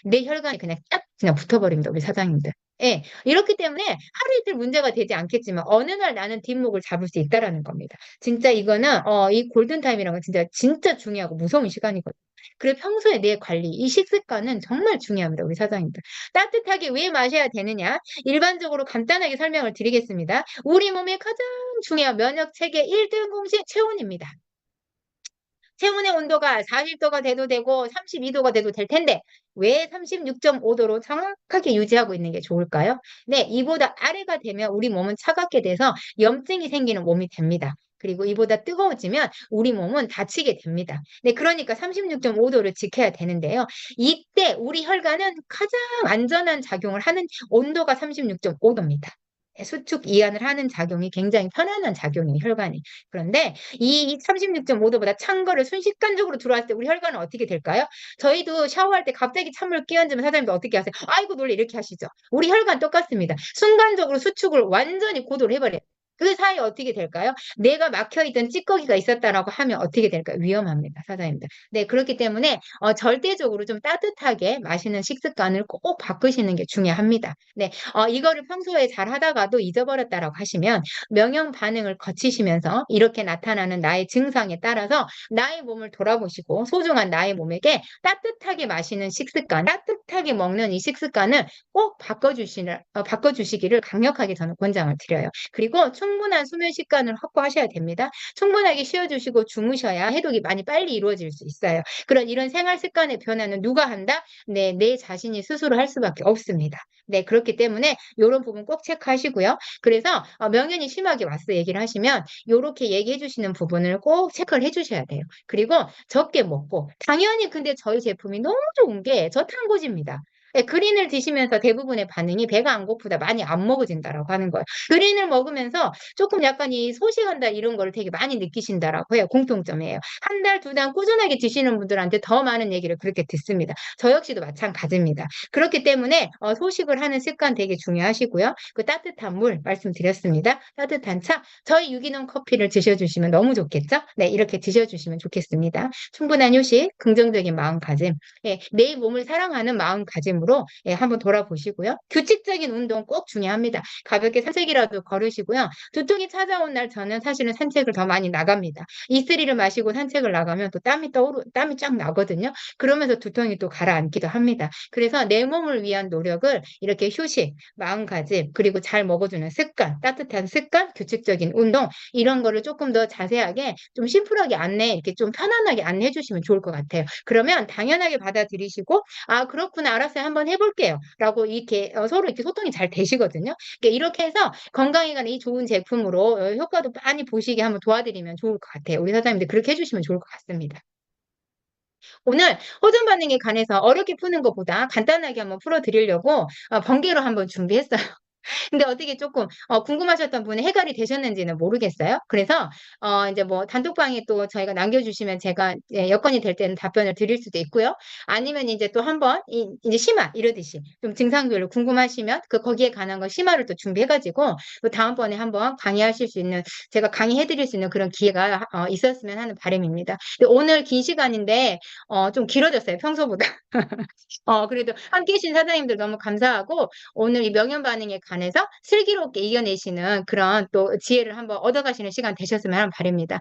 내 혈관에 그냥 딱 그냥 붙어버립니다. 우리 사장님들. 예. 이렇기 때문에 하루 이틀 문제가 되지 않겠지만 어느 날 나는 뒷목을 잡을 수 있다라는 겁니다. 진짜 이거는 이 골든타임이라는 건 진짜 중요하고 무서운 시간이거든요. 그래서 평소에 내 관리, 이 식습관은 정말 중요합니다. 우리 사장님들. 따뜻하게 왜 마셔야 되느냐? 일반적으로 간단하게 설명을 드리겠습니다. 우리 몸에 가장 중요한 면역 체계 1등 공식 체온입니다. 체온의 온도가 40도가 돼도 되고 32도가 돼도 될 텐데 왜 36.5도로 정확하게 유지하고 있는 게 좋을까요? 네, 이보다 아래가 되면 우리 몸은 차갑게 돼서 염증이 생기는 몸이 됩니다. 그리고 이보다 뜨거워지면 우리 몸은 다치게 됩니다. 네, 그러니까 36.5도를 지켜야 되는데요. 이때 우리 혈관은 가장 안전한 작용을 하는 온도가 36.5도입니다. 수축 이완을 하는 작용이 굉장히 편안한 작용이에요, 혈관이. 그런데 이 36.5도보다 찬 거를 순식간적으로 들어왔을 때 우리 혈관은 어떻게 될까요? 저희도 샤워할 때 갑자기 찬물 끼얹으면 사장님도 어떻게 하세요? 아이고 놀래 이렇게 하시죠. 우리 혈관 똑같습니다. 순간적으로 수축을 완전히 고도로 해버려요. 그 사이에 어떻게 될까요? 내가 막혀있던 찌꺼기가 있었다라고 하면 어떻게 될까요? 위험합니다, 사장님들. 네, 그렇기 때문에 절대적으로 좀 따뜻하게 마시는 식습관을 꼭 바꾸시는 게 중요합니다. 네, 이거를 평소에 잘 하다가도 잊어버렸다라고 하시면 명형 반응을 거치시면서 이렇게 나타나는 나의 증상에 따라서 나의 몸을 돌아보시고 소중한 나의 몸에게 따뜻하게 마시는 식습관, 따뜻하게 먹는 이 식습관을 꼭 바꿔주시기를 강력하게 저는 권장을 드려요. 그리고 충분한 수면 시간을 확보하셔야 됩니다. 충분하게 쉬어주시고 주무셔야 해독이 많이 빨리 이루어질 수 있어요. 그런 이런 생활 습관의 변화는 누가 한다? 네, 내 자신이 스스로 할 수밖에 없습니다. 네, 그렇기 때문에 이런 부분 꼭 체크하시고요. 그래서 명현이 심하게 왔어 얘기를 하시면 이렇게 얘기해 주시는 부분을 꼭 체크를 해 주셔야 돼요. 그리고 적게 먹고 당연히 근데 저희 제품이 너무 좋은 게 저탄고지입니다. 예, 그린을 드시면서 대부분의 반응이 배가 안 고프다, 많이 안 먹어진다라고 하는 거예요. 그린을 먹으면서 조금 약간 이 소식한다 이런 거를 되게 많이 느끼신다라고 해요. 공통점이에요. 한 달, 두 달 꾸준하게 드시는 분들한테 더 많은 얘기를 그렇게 듣습니다. 저 역시도 마찬가지입니다. 그렇기 때문에 소식을 하는 습관 되게 중요하시고요. 그 따뜻한 물 말씀드렸습니다. 따뜻한 차, 저희 유기농 커피를 드셔주시면 너무 좋겠죠? 네, 이렇게 드셔주시면 좋겠습니다. 충분한 휴식, 긍정적인 마음가짐, 예, 내 몸을 사랑하는 마음가짐으로 예, 한번 돌아보시고요. 규칙적인 운동 꼭 중요합니다. 가볍게 산책이라도 걸으시고요. 두통이 찾아온 날 저는 사실은 산책을 더 많이 나갑니다. 이슬이를 마시고 산책을 나가면 또 땀이 쫙 나거든요. 그러면서 두통이 또 가라앉기도 합니다. 그래서 내 몸을 위한 노력을 이렇게 휴식, 마음가짐, 그리고 잘 먹어주는 습관, 따뜻한 습관, 규칙적인 운동 이런 거를 조금 더 자세하게 좀 심플하게 이렇게 좀 편안하게 안내해 주시면 좋을 것 같아요. 그러면 당연하게 받아들이시고 아 그렇구나 알았어요 한번 해볼게요 라고 이렇게 서로 이렇게 소통이 잘 되시거든요. 그러니까 이렇게 해서 건강에 관한 이 좋은 제품으로 효과도 많이 보시게 한번 도와드리면 좋을 것 같아요. 우리 사장님들 그렇게 해주시면 좋을 것 같습니다. 오늘 호전 반응에 관해서 어렵게 푸는 것보다 간단하게 한번 풀어드리려고 번개로 한번 준비했어요. 근데 어떻게 조금 궁금하셨던 분이 해결이 되셨는지는 모르겠어요. 그래서 이제 뭐 단톡방에 또 저희가 남겨주시면 제가 예, 여건이 될 때는 답변을 드릴 수도 있고요. 아니면 이제 또 한번 이제 심화 이러듯이 좀 증상별로 궁금하시면 그 거기에 관한 거 심화를 또 준비해가지고 또 다음번에 한번 강의하실 수 있는 제가 강의해드릴 수 있는 그런 기회가 있었으면 하는 바람입니다. 근데 오늘 긴 시간인데 좀 길어졌어요 평소보다. 그래도 함께 해주신 사장님들 너무 감사하고 오늘 이 명현 반응에 관해서 슬기롭게 이겨내시는 그런 또 지혜를 한번 얻어가시는 시간 되셨으면 하는 바람입니다.